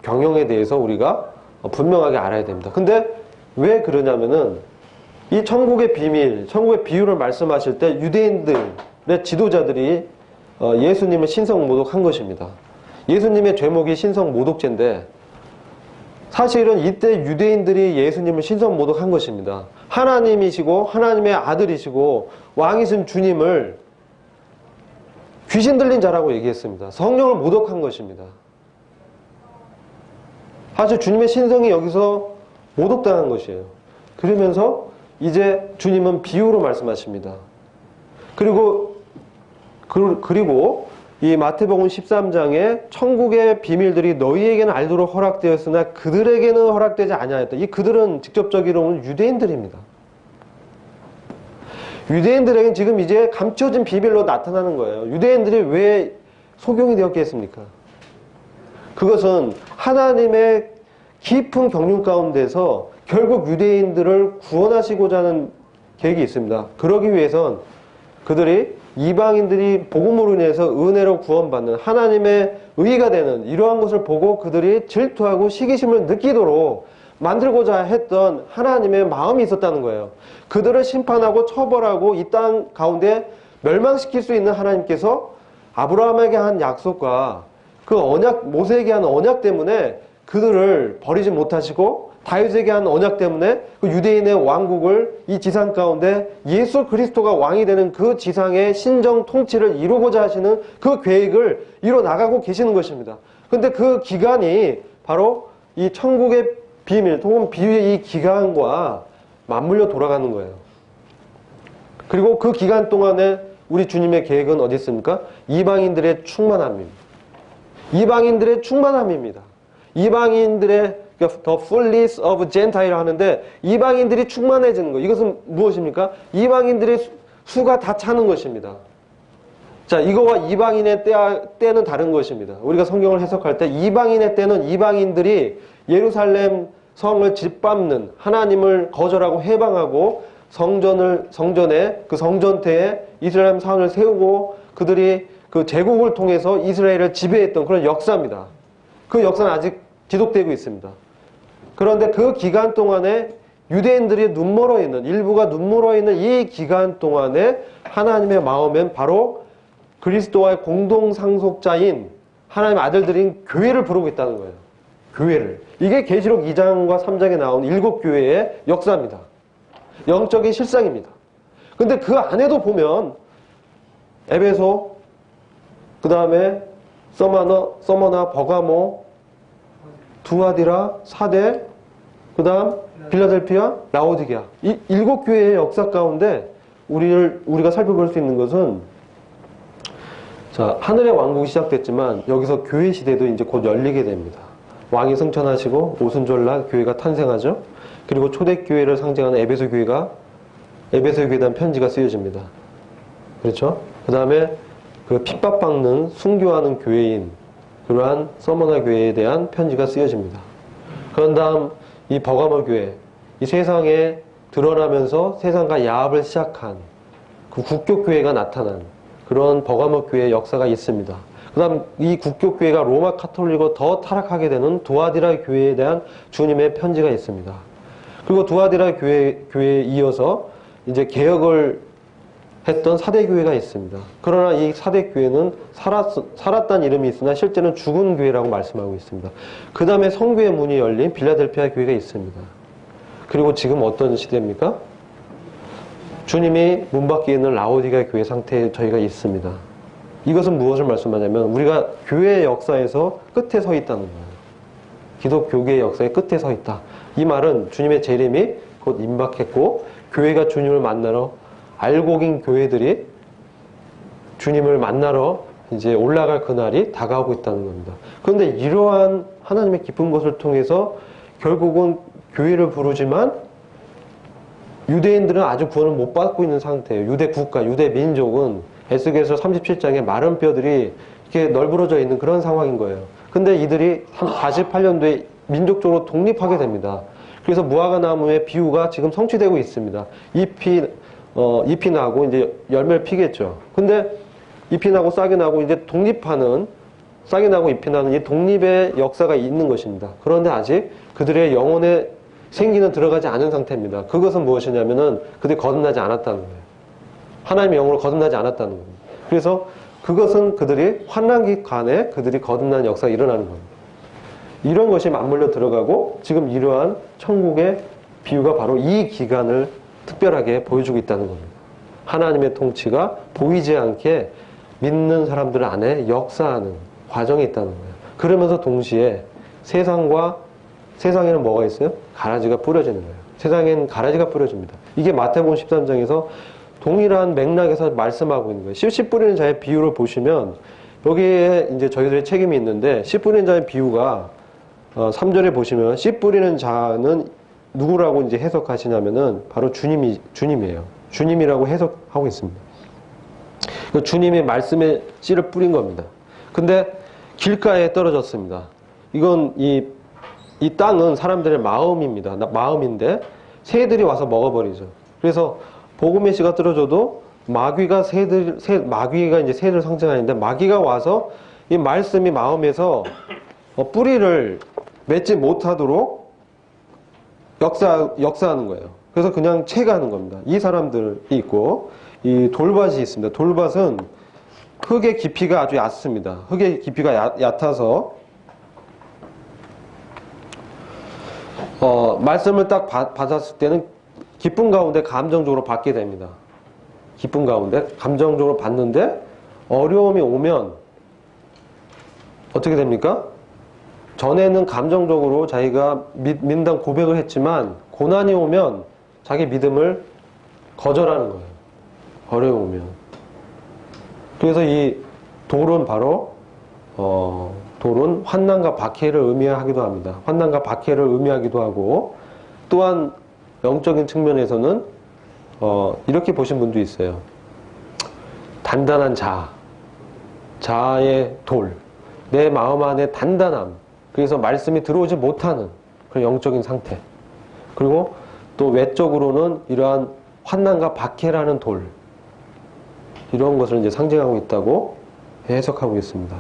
Speaker 1: 경영에 대해서 우리가 분명하게 알아야 됩니다. 근데 왜 그러냐면은 이 천국의 비밀, 천국의 비유를 말씀하실 때 유대인들의 지도자들이 예수님을 신성모독한 것입니다. 예수님의 죄목이 신성모독죄인데 사실은 이때 유대인들이 예수님을 신성모독한 것입니다. 하나님이시고 하나님의 아들이시고 왕이신 주님을 귀신 들린 자라고 얘기했습니다. 성령을 모독한 것입니다. 사실 주님의 신성이 여기서 모독당한 것이에요. 그러면서 이제 주님은 비유로 말씀하십니다. 그리고 이 마태복음 13장에 천국의 비밀들이 너희에게는 알도록 허락되었으나 그들에게는 허락되지 아니하였다. 이 그들은 직접적으로는 유대인들입니다. 유대인들에게는 지금 이제 감춰진 비밀로 나타나는 거예요. 유대인들이 왜 소경이 되었겠습니까? 그것은 하나님의 깊은 경륜 가운데서 결국 유대인들을 구원하시고자 하는 계획이 있습니다. 그러기 위해선 그들이 이방인들이 복음으로 인해서 은혜로 구원받는 하나님의 의가 되는 이러한 것을 보고 그들이 질투하고 시기심을 느끼도록 만들고자 했던 하나님의 마음이 있었다는 거예요. 그들을 심판하고 처벌하고 이 땅 가운데 멸망시킬 수 있는 하나님께서 아브라함에게 한 약속과 그 언약, 모세에게 한 언약 때문에 그들을 버리지 못하시고 다윗에게 한 언약 때문에 그 유대인의 왕국을 이 지상 가운데 예수 그리스도가 왕이 되는 그 지상의 신정 통치를 이루고자 하시는 그 계획을 이뤄 나가고 계시는 것입니다. 그런데 그 기간이 바로 이 천국의 비밀 혹은 비유의 이 기간과 맞물려 돌아가는 거예요. 그리고 그 기간 동안에 우리 주님의 계획은 어디 있습니까? 이방인들의 충만함입니다. 이방인들의 충만함입니다. 이방인들의 the fullness of Gentile 하는데 이방인들이 충만해지는 거. 이것은 무엇입니까? 이방인들의 수가 다 차는 것입니다. 자, 이거와 이방인의 때는 다른 것입니다. 우리가 성경을 해석할 때 이방인의 때는 이방인들이 예루살렘 성을 짓밟는 하나님을 거절하고 해방하고 성전에 그 성전태에 이스라엘 사원을 세우고 그들이 그 제국을 통해서 이스라엘을 지배했던 그런 역사입니다. 그 역사는 아직 지속되고 있습니다. 그런데 그 기간 동안에 유대인들이 눈멀어 있는, 일부가 눈멀어 있는 이 기간 동안에 하나님의 마음엔 바로 그리스도와의 공동 상속자인 하나님의 아들들인 교회를 부르고 있다는 거예요. 교회를. 이게 계시록 2장과 3장에 나온 7교회의 역사입니다. 영적인 실상입니다. 근데 그 안에도 보면 에베소, 그 다음에 서머나, 버가모, 두아디라, 사대, 그 다음 빌라델피아, 라오디게아. 이 7교회의 역사 가운데 우리가 살펴볼 수 있는 것은, 자, 하늘의 왕국이 시작됐지만 여기서 교회 시대도 이제 곧 열리게 됩니다. 왕이 승천하시고 오순절날 교회가 탄생하죠. 그리고 초대교회를 상징하는 에베소 교회에 대한 편지가 쓰여집니다. 그렇죠? 그 다음에 그 핍박받는 순교하는 교회인 그러한 서머나 교회에 대한 편지가 쓰여집니다. 그런 다음 이 버가모 교회, 이 세상에 드러나면서 세상과 야합을 시작한 그 국교교회가 나타난 그런 버가모 교회의 역사가 있습니다. 그 다음 이 국교교회가 로마 카톨릭으로 더 타락하게 되는 두아디라 교회에 대한 주님의 편지가 있습니다. 그리고 두아디라 교회에 이어서 이제 개혁을 했던 사대교회가 있습니다. 그러나 이 사대교회는 살았다는 이름이 있으나 실제는 죽은 교회라고 말씀하고 있습니다. 그 다음에 성교의 문이 열린 빌라델피아 교회가 있습니다. 그리고 지금 어떤 시대입니까? 주님이 문 밖에 있는 라오디가 교회 상태에 저희가 있습니다. 이것은 무엇을 말씀하냐면 우리가 교회의 역사에서 끝에 서 있다는 거예요. 기독교계의 역사의 끝에 서 있다. 이 말은 주님의 재림이 곧 임박했고 교회가 주님을 만나러 알곡인 교회들이 주님을 만나러 이제 올라갈 그날이 다가오고 있다는 겁니다. 그런데 이러한 하나님의 깊은 것을 통해서 결국은 교회를 부르지만 유대인들은 아주 구원을 못 받고 있는 상태예요. 유대 국가, 유대 민족은 에스겔서 37장에 마른 뼈들이 이렇게 널브러져 있는 그런 상황인 거예요. 근데 이들이 48년도에 민족적으로 독립하게 됩니다. 그래서 무화과 나무의 비유가 지금 성취되고 있습니다. 잎이 나고 이제 열매를 피겠죠. 근데 잎이 나고 싹이 나고 이제 독립하는, 싹이 나고 잎이 나는 이 독립의 역사가 있는 것입니다. 그런데 아직 그들의 영혼의 생기는 들어가지 않은 상태입니다. 그것은 무엇이냐면은 그들이 거듭나지 않았다는 거예요. 하나님의 영으로 거듭나지 않았다는 겁니다. 그래서 그것은 그들이 환난기 간에 그들이 거듭나는 역사가 일어나는 겁니다. 이런 것이 맞물려 들어가고 지금 이러한 천국의 비유가 바로 이 기간을 특별하게 보여주고 있다는 겁니다. 하나님의 통치가 보이지 않게 믿는 사람들 안에 역사하는 과정이 있다는 거예요. 그러면서 동시에 세상에는 뭐가 있어요? 가라지가 뿌려지는 거예요. 세상에는 가라지가 뿌려집니다. 이게 마태복음 13장에서 동일한 맥락에서 말씀하고 있는 거예요. 씨 뿌리는 자의 비유를 보시면 여기에 이제 저희들의 책임이 있는데 씨 뿌리는 자의 비유가 3절에 보시면 씨 뿌리는 자는 누구라고 이제 해석하시냐면은 바로 주님이에요. 주님이라고 해석하고 있습니다. 주님이 말씀에 씨를 뿌린 겁니다. 근데 길가에 떨어졌습니다. 이건 이 땅은 사람들의 마음입니다. 마음인데 새들이 와서 먹어버리죠. 그래서 복음의 씨가 떨어져도 마귀가 이제 새를 상징하는데 마귀가 와서 이 말씀이 마음에서 뿌리를 맺지 못하도록 역사하는 거예요. 그래서 그냥 채가는 겁니다. 이 사람들이 있고 이 돌밭이 있습니다. 돌밭은 흙의 깊이가 아주 얕습니다. 흙의 깊이가 얕아서 말씀을 딱 받았을 때는 기쁨 가운데 감정적으로 받게 됩니다. 기쁨 가운데 감정적으로 받는데 어려움이 오면 어떻게 됩니까? 전에는 감정적으로 자기가 믿는다고 고백을 했지만 고난이 오면 자기 믿음을 거절하는 거예요. 어려움이 오면. 그래서 이 돌은 바로 돌은 환난과 박해를 의미하기도 합니다. 환난과 박해를 의미하기도 하고 또한 영적인 측면에서는 이렇게 보신 분도 있어요. 단단한 자아의 돌, 내 마음 안에 단단함, 그래서 말씀이 들어오지 못하는 그런 영적인 상태. 그리고 또 외적으로는 이러한 환난과 박해라는 돌, 이런 것을 이제 상징하고 있다고 해석하고 있습니다.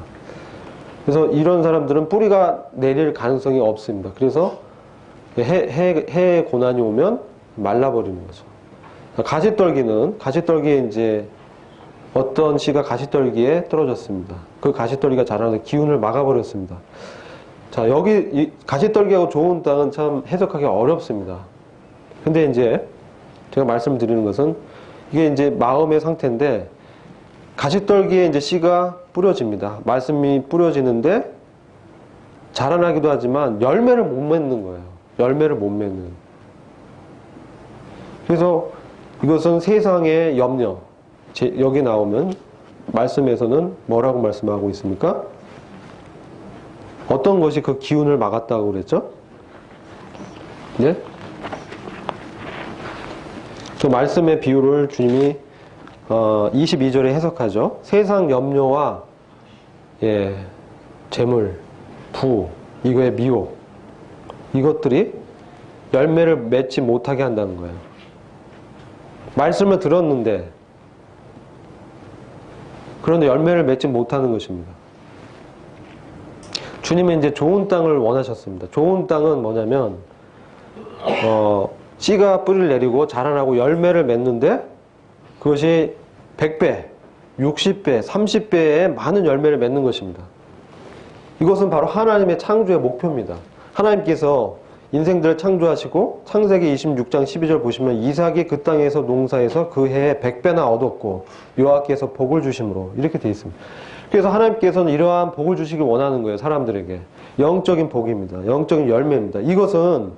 Speaker 1: 그래서 이런 사람들은 뿌리가 내릴 가능성이 없습니다. 그래서 해의 고난이 오면 말라버리는 거죠. 가시떨기에 이제 어떤 씨가 가시떨기에 떨어졌습니다. 그 가시떨기가 자라면서 기운을 막아버렸습니다. 자, 여기 가시떨기하고 좋은 땅은 참 해석하기 어렵습니다. 근데 이제 제가 말씀드리는 것은 이게 이제 마음의 상태인데 가시떨기에 이제 씨가 뿌려집니다. 말씀이 뿌려지는데 자라나기도 하지만 열매를 못 맺는 거예요. 열매를 못 맺는. 그래서 이것은 세상의 염려. 여기 나오면 말씀에서는 뭐라고 말씀하고 있습니까? 어떤 것이 그 기운을 막았다고 그랬죠? 네? 그 말씀의 비유를 주님이 22절에 해석하죠. 세상 염려와 재물, 부, 이거의 미혹, 이것들이 열매를 맺지 못하게 한다는 거예요. 말씀을 들었는데 그런데 열매를 맺지 못하는 것입니다. 주님은 이제 좋은 땅을 원하셨습니다. 좋은 땅은 뭐냐면 씨가 뿌리를 내리고 자라나고 열매를 맺는데 그것이 100배, 60배, 30배의 많은 열매를 맺는 것입니다. 이것은 바로 하나님의 창조의 목표입니다. 하나님께서 인생들을 창조하시고 창세기 26장 12절 보시면 이삭이 그 땅에서 농사해서 그 해에 100배나 얻었고 여호와께서 복을 주심으로 이렇게 되어 있습니다. 그래서 하나님께서는 이러한 복을 주시길 원하는 거예요. 사람들에게. 영적인 복입니다. 영적인 열매입니다. 이것은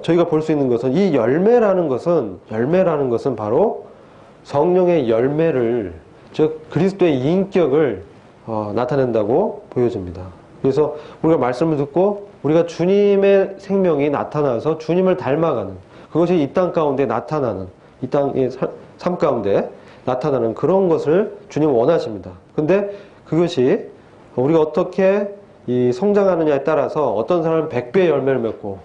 Speaker 1: 저희가 볼 수 있는 것은 이 열매라는 것은 바로 성령의 열매를, 즉 그리스도의 인격을 나타낸다고 보여집니다. 그래서 우리가 말씀을 듣고 우리가 주님의 생명이 나타나서 주님을 닮아가는, 그것이 이 땅 가운데 나타나는, 이 땅의 삶 가운데 나타나는 그런 것을 주님은 원하십니다. 근데 그것이 우리가 어떻게 이 성장하느냐에 따라서 어떤 사람은 100배의 열매를 맺고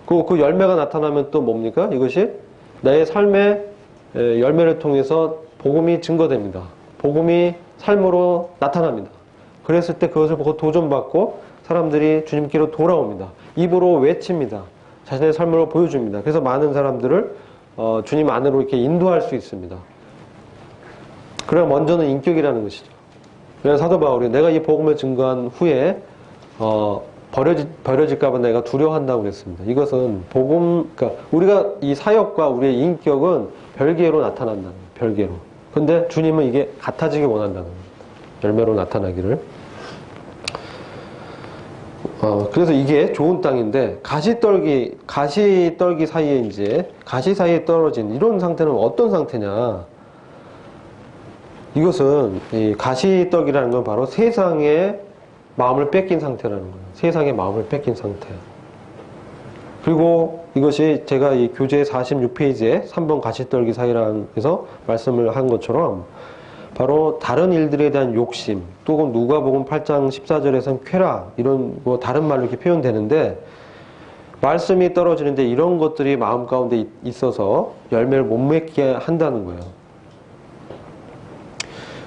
Speaker 1: 그 열매가 나타나면 또 뭡니까? 이것이 나의 삶의 열매를 통해서 복음이 증거됩니다. 복음이 삶으로 나타납니다. 그랬을 때 그것을 보고 도전받고 사람들이 주님께로 돌아옵니다. 입으로 외칩니다. 자신의 삶으로 보여줍니다. 그래서 많은 사람들을 주님 안으로 이렇게 인도할 수 있습니다. 그러나 먼저는 인격이라는 것이죠. 그래서 사도 바울이 내가 이 복음을 증거한 후에 버려질까봐 내가 두려워한다고 그랬습니다. 이것은 그러니까 우리가 이 사역과 우리의 인격은 별개로 나타난다는 거예요. 별개로. 근데 주님은 이게 같아지기 원한다는 거예요. 열매로 나타나기를. 그래서 이게 좋은 땅인데 가시떨기 사이에 이제 가시 사이에 떨어진 이런 상태는 어떤 상태냐? 이것은 이 가시떨기라는 건 바로 세상의 마음을 뺏긴 상태라는 거예요. 세상의 마음을 뺏긴 상태. 그리고 이것이 제가 이 교재 46페이지에 3번 가시떨기 사이라는 데서 말씀을 한 것처럼 바로 다른 일들에 대한 욕심, 또 누가복음 8장 14절에서는 쾌락, 이런 뭐 다른 말로 이렇게 표현되는데 말씀이 떨어지는데 이런 것들이 마음 가운데 있어서 열매를 못 맺게 한다는 거예요.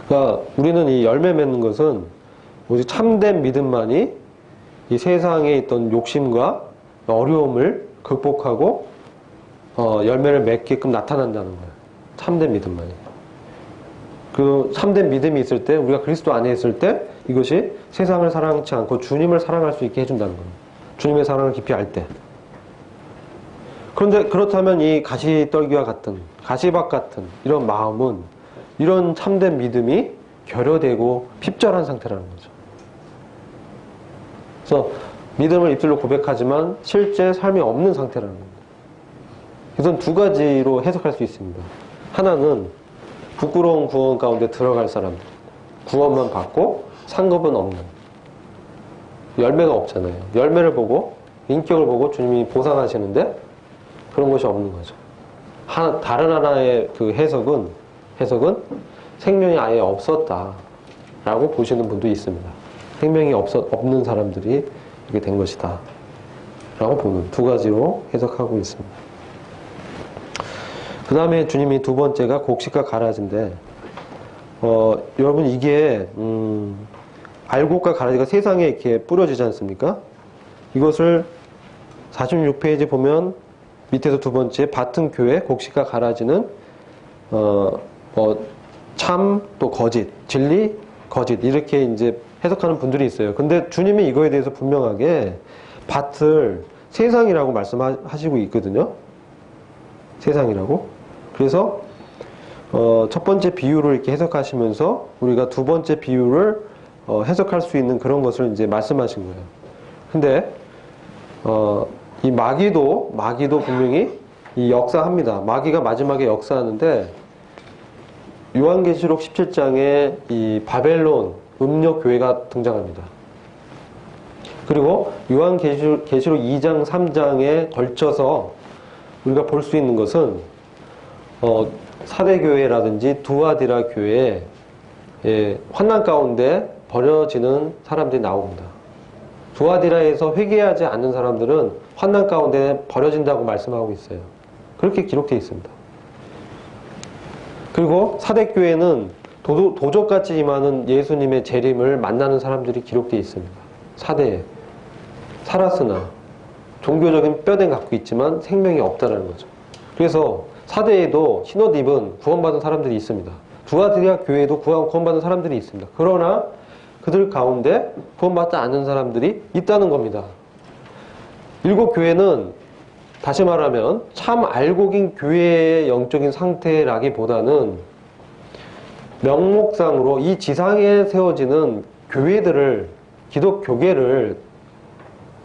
Speaker 1: 그러니까 우리는 이 열매 맺는 것은 오직 참된 믿음만이 이 세상에 있던 욕심과 어려움을 극복하고 열매를 맺게끔 나타난다는 거예요. 참된 믿음만이. 그 참된 믿음이 있을 때, 우리가 그리스도 안에 있을 때 이것이 세상을 사랑치 않고 주님을 사랑할 수 있게 해준다는 거예요. 주님의 사랑을 깊이 알 때. 그런데 그렇다면 이 가시떨기와 같은, 가시밭 같은 이런 마음은, 이런 참된 믿음이 결여되고 핍절한 상태라는 거죠. 그래서 믿음을 입술로 고백하지만 실제 삶이 없는 상태라는 겁니다. 이건 두 가지로 해석할 수 있습니다. 하나는 부끄러운 구원 가운데 들어갈 사람들, 구원만 받고 상급은 없는, 열매가 없잖아요. 열매를 보고 인격을 보고 주님이 보상하시는데 그런 것이 없는 거죠. 다른 하나의 그 해석은 생명이 아예 없었다라고 보시는 분도 있습니다. 생명이 없는 사람들이 이렇게 된 것이다 라고 보는, 두 가지로 해석하고 있습니다. 그 다음에 주님이 두 번째가 곡식과 가라지인데 여러분 이게 알곡과 가라지가 세상에 이렇게 뿌려지지 않습니까? 이것을 46페이지 보면 밑에서 두 번째 밭은 교회, 곡식과 가라지는 참, 또 거짓, 진리, 거짓 이렇게 이제 해석하는 분들이 있어요. 근데 주님이 이거에 대해서 분명하게 밭을 세상이라고 말씀하시고 있거든요. 세상이라고. 그래서 첫 번째 비유를 이렇게 해석하시면서 우리가 두 번째 비유를 해석할 수 있는 그런 것을 이제 말씀하신 거예요. 근데 이 마귀도 분명히 이 역사합니다. 마귀가 마지막에 역사하는데 요한계시록 17장에 이 바벨론 음료 교회가 등장합니다. 그리고 요한계시록 2장 3장에 걸쳐서 우리가 볼 수 있는 것은 사대교회라든지 두아디라 교회에 환난 가운데 버려지는 사람들이 나옵니다. 두아디라에서 회개하지 않는 사람들은 환난 가운데 버려진다고 말씀하고 있어요. 그렇게 기록되어 있습니다. 그리고 사대교회는 도적같이 임하는 예수님의 재림을 만나는 사람들이 기록되어 있습니다. 사대에 살았으나 종교적인 뼈대는 갖고 있지만 생명이 없다라는 거죠. 그래서 사대에도 흰옷 입은 구원받은 사람들이 있습니다. 두아디아 교회에도 구원받은 사람들이 있습니다. 그러나 그들 가운데 구원받지 않는 사람들이 있다는 겁니다. 일곱 교회는 다시 말하면 참 알곡인 교회의 영적인 상태라기보다는 명목상으로 이 지상에 세워지는 교회들을, 기독교계를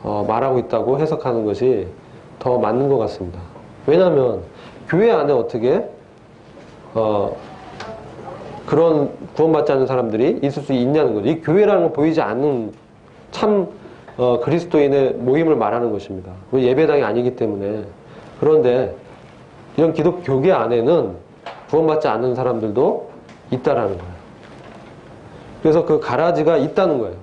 Speaker 1: 말하고 있다고 해석하는 것이 더 맞는 것 같습니다. 왜냐하면 교회 안에 어떻게 그런 구원받지 않는 사람들이 있을 수 있냐는 거죠. 이 교회라는 건 보이지 않는 참 그리스도인의 모임을 말하는 것입니다. 예배당이 아니기 때문에. 그런데 이런 기독교계 안에는 구원받지 않는 사람들도 있다라는 거예요. 그래서 그 가라지가 있다는 거예요.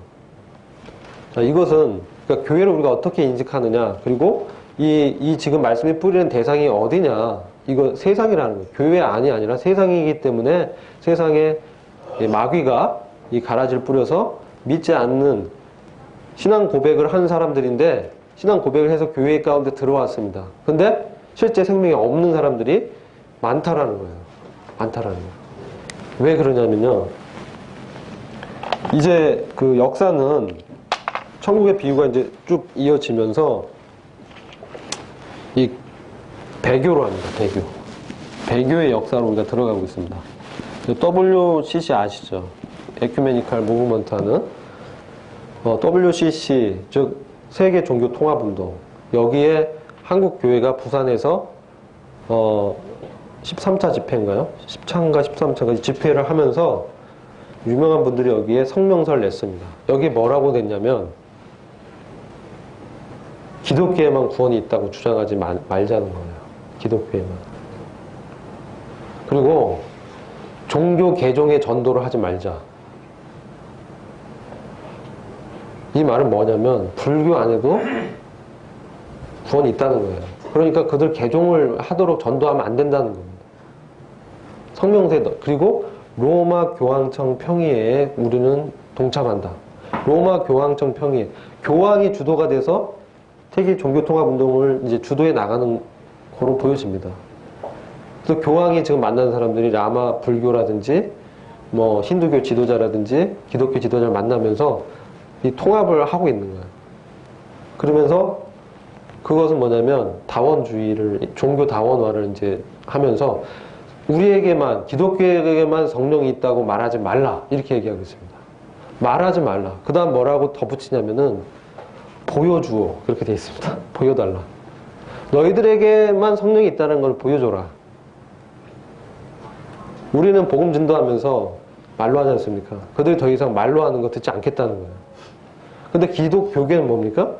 Speaker 1: 자, 이것은 그러니까 교회를 우리가 어떻게 인식하느냐, 그리고 이 지금 말씀이 뿌리는 대상이 어디냐, 이거 세상이라는 거예요. 교회 안이 아니라 세상이기 때문에 세상에 마귀가 이 가라지를 뿌려서 믿지 않는 신앙 고백을 한 사람들인데, 신앙 고백을 해서 교회 가운데 들어왔습니다. 근데 실제 생명이 없는 사람들이 많다라는 거예요. 많다라는 거예요. 왜 그러냐면요, 이제 그 역사는 천국의 비유가 이제 쭉 이어지면서 이 배교로 합니다. 배교의 역사로 우리가 들어가고 있습니다. WCC 아시죠? 에큐메니컬 무브먼트 하는 WCC, 즉 세계 종교 통합 운동. 여기에 한국 교회가 부산에서 13차 집회인가요? 10차인가 13차인가 집회를 하면서 유명한 분들이 여기에 성명서를 냈습니다. 여기 뭐라고 냈냐면 기독교에만 구원이 있다고 주장하지 말자는 거예요. 기독교에만. 그리고 종교 개종의 전도를 하지 말자. 이 말은 뭐냐면 불교 안에도 구원이 있다는 거예요. 그러니까 그들 개종을 하도록 전도하면 안 된다는 겁니다. 성명서에. 그리고 로마 교황청 평의회에 우리는 동참한다. 로마 교황청 평의회. 교황이 주도가 돼서 세계 종교통합운동을 이제 주도해 나가는 거로 보여집니다. 그래서 교황이 지금 만나는 사람들이 라마 불교라든지 뭐 힌두교 지도자라든지 기독교 지도자를 만나면서 이 통합을 하고 있는 거예요. 그러면서 그것은 뭐냐면 다원주의를, 종교 다원화를 이제 하면서 우리에게만, 기독교에게만 성령이 있다고 말하지 말라, 이렇게 얘기하고 있습니다. 말하지 말라. 그 다음 뭐라고 덧붙이냐면은 보여주오, 그렇게 되어 있습니다. 보여달라. 너희들에게만 성령이 있다는 걸 보여줘라. 우리는 복음 전도하면서 말로 하지 않습니까? 그들이 더 이상 말로 하는 거 듣지 않겠다는 거예요. 근데 기독교계는 뭡니까?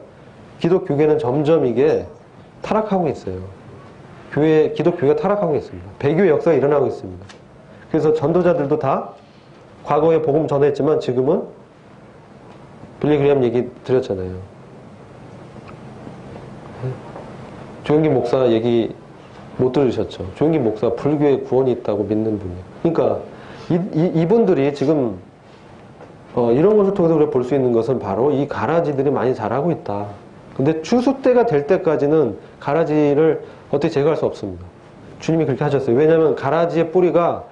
Speaker 1: 기독교계는 점점 이게 타락하고 있어요. 기독교가 타락하고 있습니다. 배교의 역사가 일어나고 있습니다. 그래서 전도자들도 다 과거에 복음 전했지만 지금은 빌리그레이엄 얘기 드렸잖아요. 조영기 목사 얘기 못 들으셨죠? 조영기 목사 불교에 구원이 있다고 믿는 분이에요. 그러니까 이분들이 지금 이런 것을 통해서 우리가 볼 수 있는 것은 바로 이 가라지들이 많이 자라고 있다. 근데 추수 때가 될 때까지는 가라지를 어떻게 제거할 수 없습니다. 주님이 그렇게 하셨어요. 왜냐하면 가라지의 뿌리가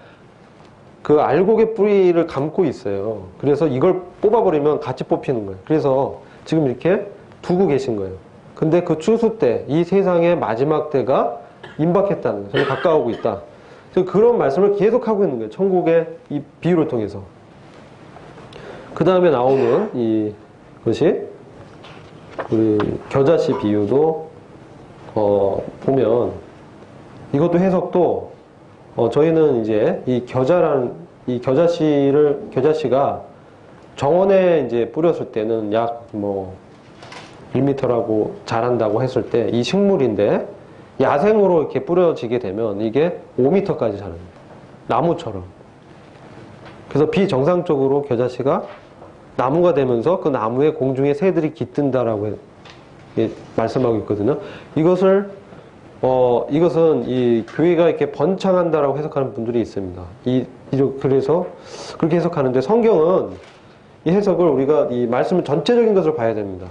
Speaker 1: 그 알곡의 뿌리를 감고 있어요. 그래서 이걸 뽑아버리면 같이 뽑히는 거예요. 그래서 지금 이렇게 두고 계신 거예요. 근데 그 추수 때, 이 세상의 마지막 때가 임박했다는 거예요. 저는 가까워오고 있다. 그런 말씀을 계속하고 있는 거예요. 천국의 이 비유를 통해서. 그 다음에 나오는 이것이 우리 겨자씨 비유도 보면 이것도 해석도 저희는 이제 이 겨자씨가 정원에 이제 뿌렸을 때는 약 뭐 1m라고 자란다고 했을 때 이 식물인데 야생으로 이렇게 뿌려지게 되면 이게 5m까지 자랍니다. 나무처럼. 그래서 비정상적으로 겨자씨가 나무가 되면서 그 나무에 공중에 새들이 깃든다라고 말씀하고 있거든요. 이것은 이 교회가 이렇게 번창한다라고 해석하는 분들이 있습니다. 그래서 그렇게 해석하는데 성경은 이 해석을 우리가 이 말씀 전체적인 것을 봐야 됩니다.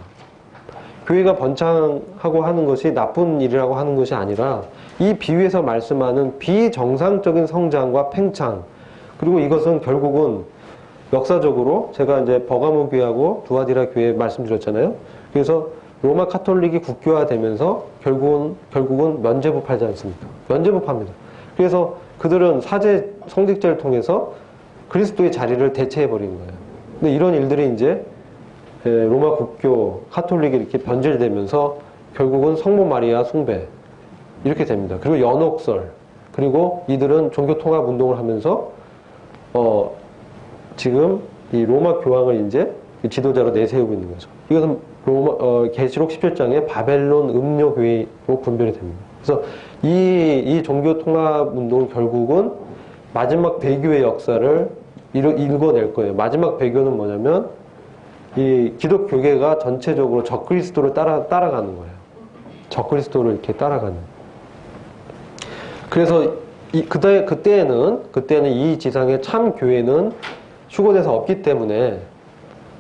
Speaker 1: 교회가 번창하고 하는 것이 나쁜 일이라고 하는 것이 아니라 이 비유에서 말씀하는 비정상적인 성장과 팽창, 그리고 이것은 결국은 역사적으로 제가 이제 버가모 교회하고 두아디라 교회 말씀드렸잖아요. 그래서 로마 카톨릭이 국교화되면서 결국은 면죄부팔지 않습니까? 면죄부팝니다. 그래서 그들은 사제 성직자를 통해서 그리스도의 자리를 대체해버리는 거예요. 근데 이런 일들이 이제 로마 국교, 카톨릭이 이렇게 변질되면서 결국은 성모 마리아 숭배 이렇게 됩니다. 그리고 연옥설, 그리고 이들은 종교통합 운동을 하면서 지금 이 로마 교황을 이제 지도자로 내세우고 있는 거죠. 이것은 계시록 17장의 바벨론 음료교회로 분별이 됩니다. 그래서 이 종교통합 운동은 결국은 마지막 배교의 역사를 읽어낼 거예요. 마지막 배교는 뭐냐면 이 기독교계가 전체적으로 적그리스도를 따라가는 거예요. 적그리스도를 이렇게 따라가는. 그래서 그때는 이 지상의 참 교회는 휴거돼서 없기 때문에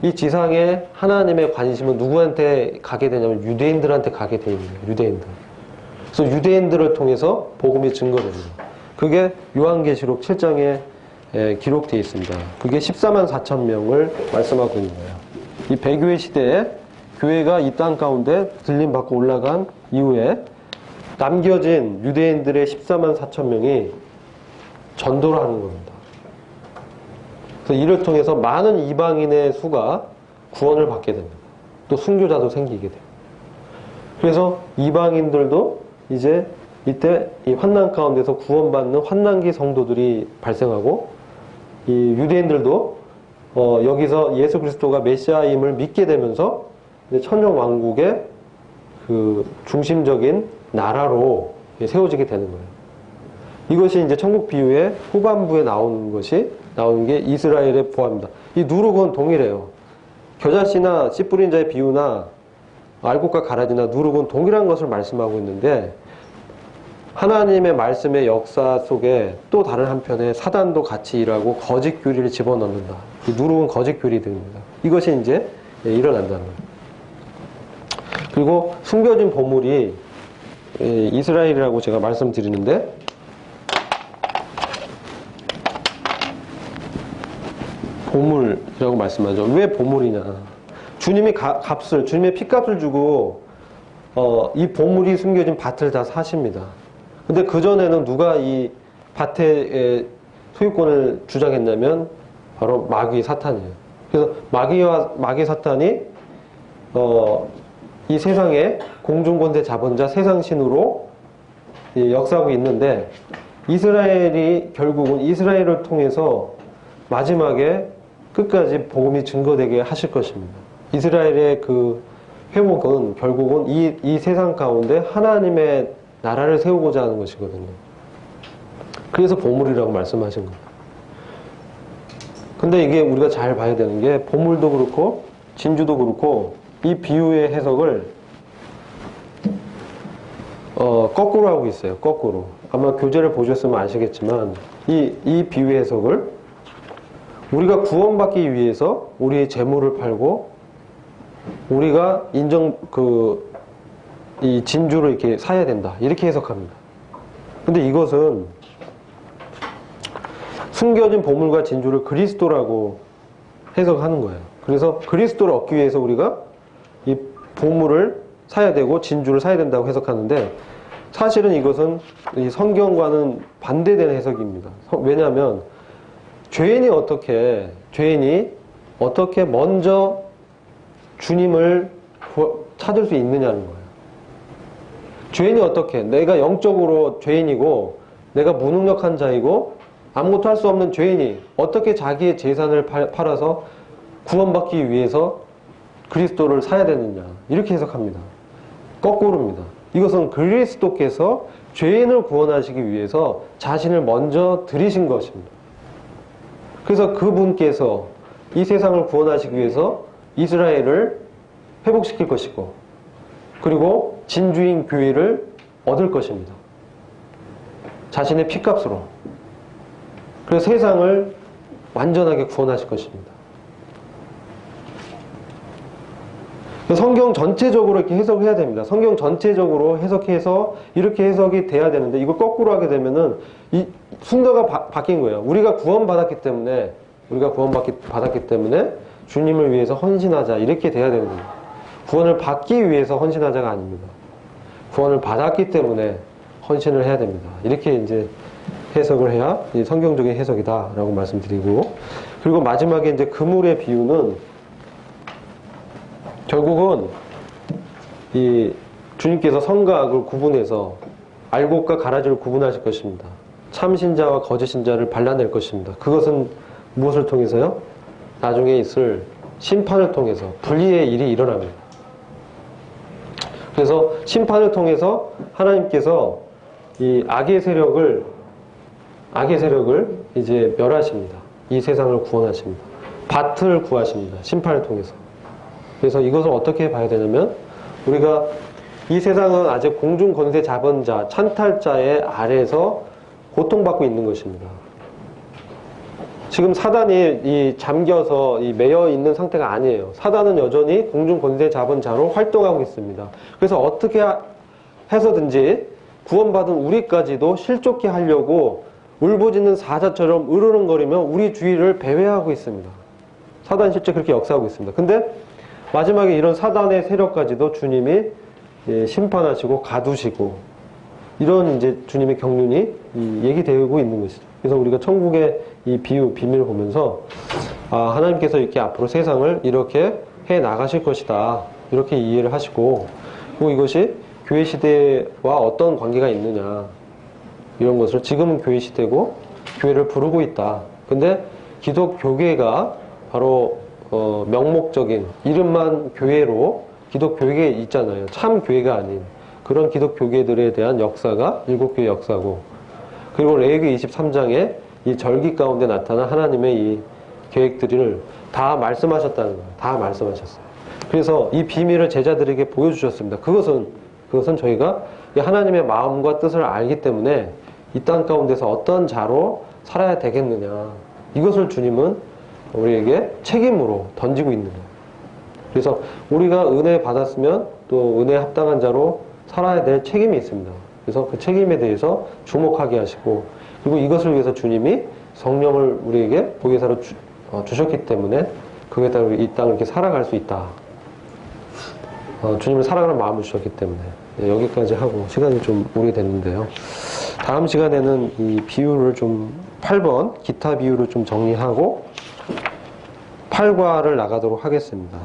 Speaker 1: 이 지상에 하나님의 관심은 누구한테 가게 되냐면 유대인들한테 가게 되는 거예요. 유대인들. 그래서 유대인들을 통해서 복음이 증거됩니다. 그게 요한계시록 7장에 기록되어 있습니다. 그게 14만 4천 명을 말씀하고 있는 거예요. 이 배교의 시대에 교회가 이 땅 가운데 들림받고 올라간 이후에 남겨진 유대인들의 14만 4천 명이 전도를 하는 겁니다. 그래서 이를 통해서 많은 이방인의 수가 구원을 받게 됩니다. 또 순교자도 생기게 돼요. 그래서 이방인들도 이제 이때 이 환난 가운데서 구원받는 환난기 성도들이 발생하고 이 유대인들도 여기서 예수 그리스도가 메시아임을 믿게 되면서 이제 천정 왕국의 그 중심적인 나라로 세워지게 되는 거예요. 이것이 이제 천국 비유의 후반부에 나오는 게 이스라엘의 부활입니다. 이 누룩은 동일해요. 겨자씨나 씨 뿌린 자의 비유나 알곡과 가라지나 누룩은 동일한 것을 말씀하고 있는데 하나님의 말씀의 역사 속에 또 다른 한편에 사단도 같이 일하고 거짓 교리를 집어넣는다. 이 누룩은 거짓 교리들입니다. 이것이 이제 일어난다는 거예요. 그리고 숨겨진 보물이 이스라엘이라고 제가 말씀드리는데 보물이라고 말씀하죠. 왜 보물이냐? 주님이 주님의 핏값을 주고 이 보물이 숨겨진 밭을 다 사십니다. 근데 그전에는 누가 이 밭의 소유권을 주장했냐면 바로 마귀 사탄이에요. 그래서 마귀 사탄이 이 세상의 공중권세 자본자 세상신으로 역사하고 있는데 이스라엘이 결국은 이스라엘을 통해서 마지막에 끝까지 복음이 증거되게 하실 것입니다. 이스라엘의 그 회복은 결국은 이 세상 가운데 하나님의 나라를 세우고자 하는 것이거든요. 그래서 보물이라고 말씀하신 거예요. 근데 이게 우리가 잘 봐야 되는 게 보물도 그렇고 진주도 그렇고 이 비유의 해석을 거꾸로 하고 있어요. 거꾸로. 아마 교재를 보셨으면 아시겠지만 이 비유의 해석을 우리가 구원받기 위해서 우리의 재물을 팔고 우리가 이 진주를 이렇게 사야 된다. 이렇게 해석합니다. 근데 이것은 숨겨진 보물과 진주를 그리스도라고 해석하는 거예요. 그래서 그리스도를 얻기 위해서 우리가 이 보물을 사야 되고 진주를 사야 된다고 해석하는데 사실은 이것은 이 성경과는 반대되는 해석입니다. 왜냐하면 죄인이 어떻게 먼저 주님을 찾을 수 있느냐는 거예요. 죄인이 어떻게 내가 영적으로 죄인이고 내가 무능력한 자이고 아무것도 할 수 없는 죄인이 어떻게 자기의 재산을 팔아서 구원받기 위해서 그리스도를 사야 되느냐 이렇게 해석합니다. 거꾸로입니다. 이것은 그리스도께서 죄인을 구원하시기 위해서 자신을 먼저 드리신 것입니다. 그래서 그분께서 이 세상을 구원하시기 위해서 이스라엘을 회복시킬 것이고 그리고 진주인 교회를 얻을 것입니다. 자신의 피값으로. 그래서 세상을 완전하게 구원하실 것입니다. 성경 전체적으로 이렇게 해석해야 됩니다. 성경 전체적으로 해석해서 이렇게 해석이 돼야 되는데 이걸 거꾸로 하게 되면은 이 순서가 바뀐 거예요. 우리가 구원받았기 때문에 주님을 위해서 헌신하자 이렇게 돼야 되는 거예요. 구원을 받기 위해서 헌신하자가 아닙니다. 구원을 받았기 때문에 헌신을 해야 됩니다. 이렇게 이제 해석을 해야 성경적인 해석이다라고 말씀드리고, 그리고 마지막에 이제 그물의 비유는 결국은 이 주님께서 선과 악을 구분해서 알곡과 가라지를 구분하실 것입니다. 참 신자와 거짓 신자를 발라낼 것입니다. 그것은 무엇을 통해서요? 나중에 있을 심판을 통해서 분리의 일이 일어납니다. 그래서 심판을 통해서 하나님께서 이 악의 세력을 이제 멸하십니다. 이 세상을 구원하십니다. 밭을 구하십니다. 심판을 통해서. 그래서 이것을 어떻게 봐야 되냐면, 우리가 이 세상은 아직 공중 권세 잡은 자, 찬탈자의 아래에서 고통받고 있는 것입니다. 지금 사단이 이 잠겨서 이 매여 있는 상태가 아니에요. 사단은 여전히 공중 권세 잡은 자로 활동하고 있습니다. 그래서 어떻게 해서든지 구원받은 우리까지도 실족케 하려고 울부짖는 사자처럼 으르렁거리며 우리 주위를 배회하고 있습니다. 사단이 실제 그렇게 역사하고 있습니다. 근데 마지막에 이런 사단의 세력까지도 주님이 심판하시고 가두시고, 이런 이제 주님의 경륜이 얘기되고 있는 것이죠. 그래서 우리가 천국의 이 비유, 비밀을 보면서 하나님께서 이렇게 앞으로 세상을 이렇게 해 나가실 것이다, 이렇게 이해를 하시고, 그리고 이것이 교회 시대와 어떤 관계가 있느냐, 이런 것을, 지금은 교회 시대고 교회를 부르고 있다. 근데 기독교계가 바로 명목적인 이름만 교회로 기독교계 있잖아요. 참 교회가 아닌 그런 기독교계들에 대한 역사가 일곱교회 역사고, 그리고 레위기 23장에 이 절기 가운데 나타난 하나님의 이 계획들을 다 말씀하셨다는 거예요. 다 말씀하셨어요. 그래서 이 비밀을 제자들에게 보여주셨습니다. 그것은 저희가 하나님의 마음과 뜻을 알기 때문에 이 땅 가운데서 어떤 자로 살아야 되겠느냐, 이것을 주님은 우리에게 책임으로 던지고 있는 거예요. 그래서 우리가 은혜 받았으면 또 은혜에 합당한 자로 살아야 될 책임이 있습니다. 그래서 그 책임에 대해서 주목하게 하시고, 그리고 이것을 위해서 주님이 성령을 우리에게 보혜사로 주셨기 때문에 그에 따라 이 땅을 이렇게 살아갈 수 있다. 주님을 사랑하는 마음을 주셨기 때문에. 여기까지 하고 시간이 좀 오래됐는데요. 다음 시간에는 이 비유를 좀 8번 기타 비유를 좀 정리하고 8과를 나가도록 하겠습니다.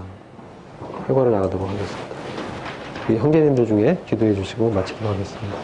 Speaker 1: 8과를 나가도록 하겠습니다. 형제님들 중에 기도해 주시고 마치도록 하겠습니다.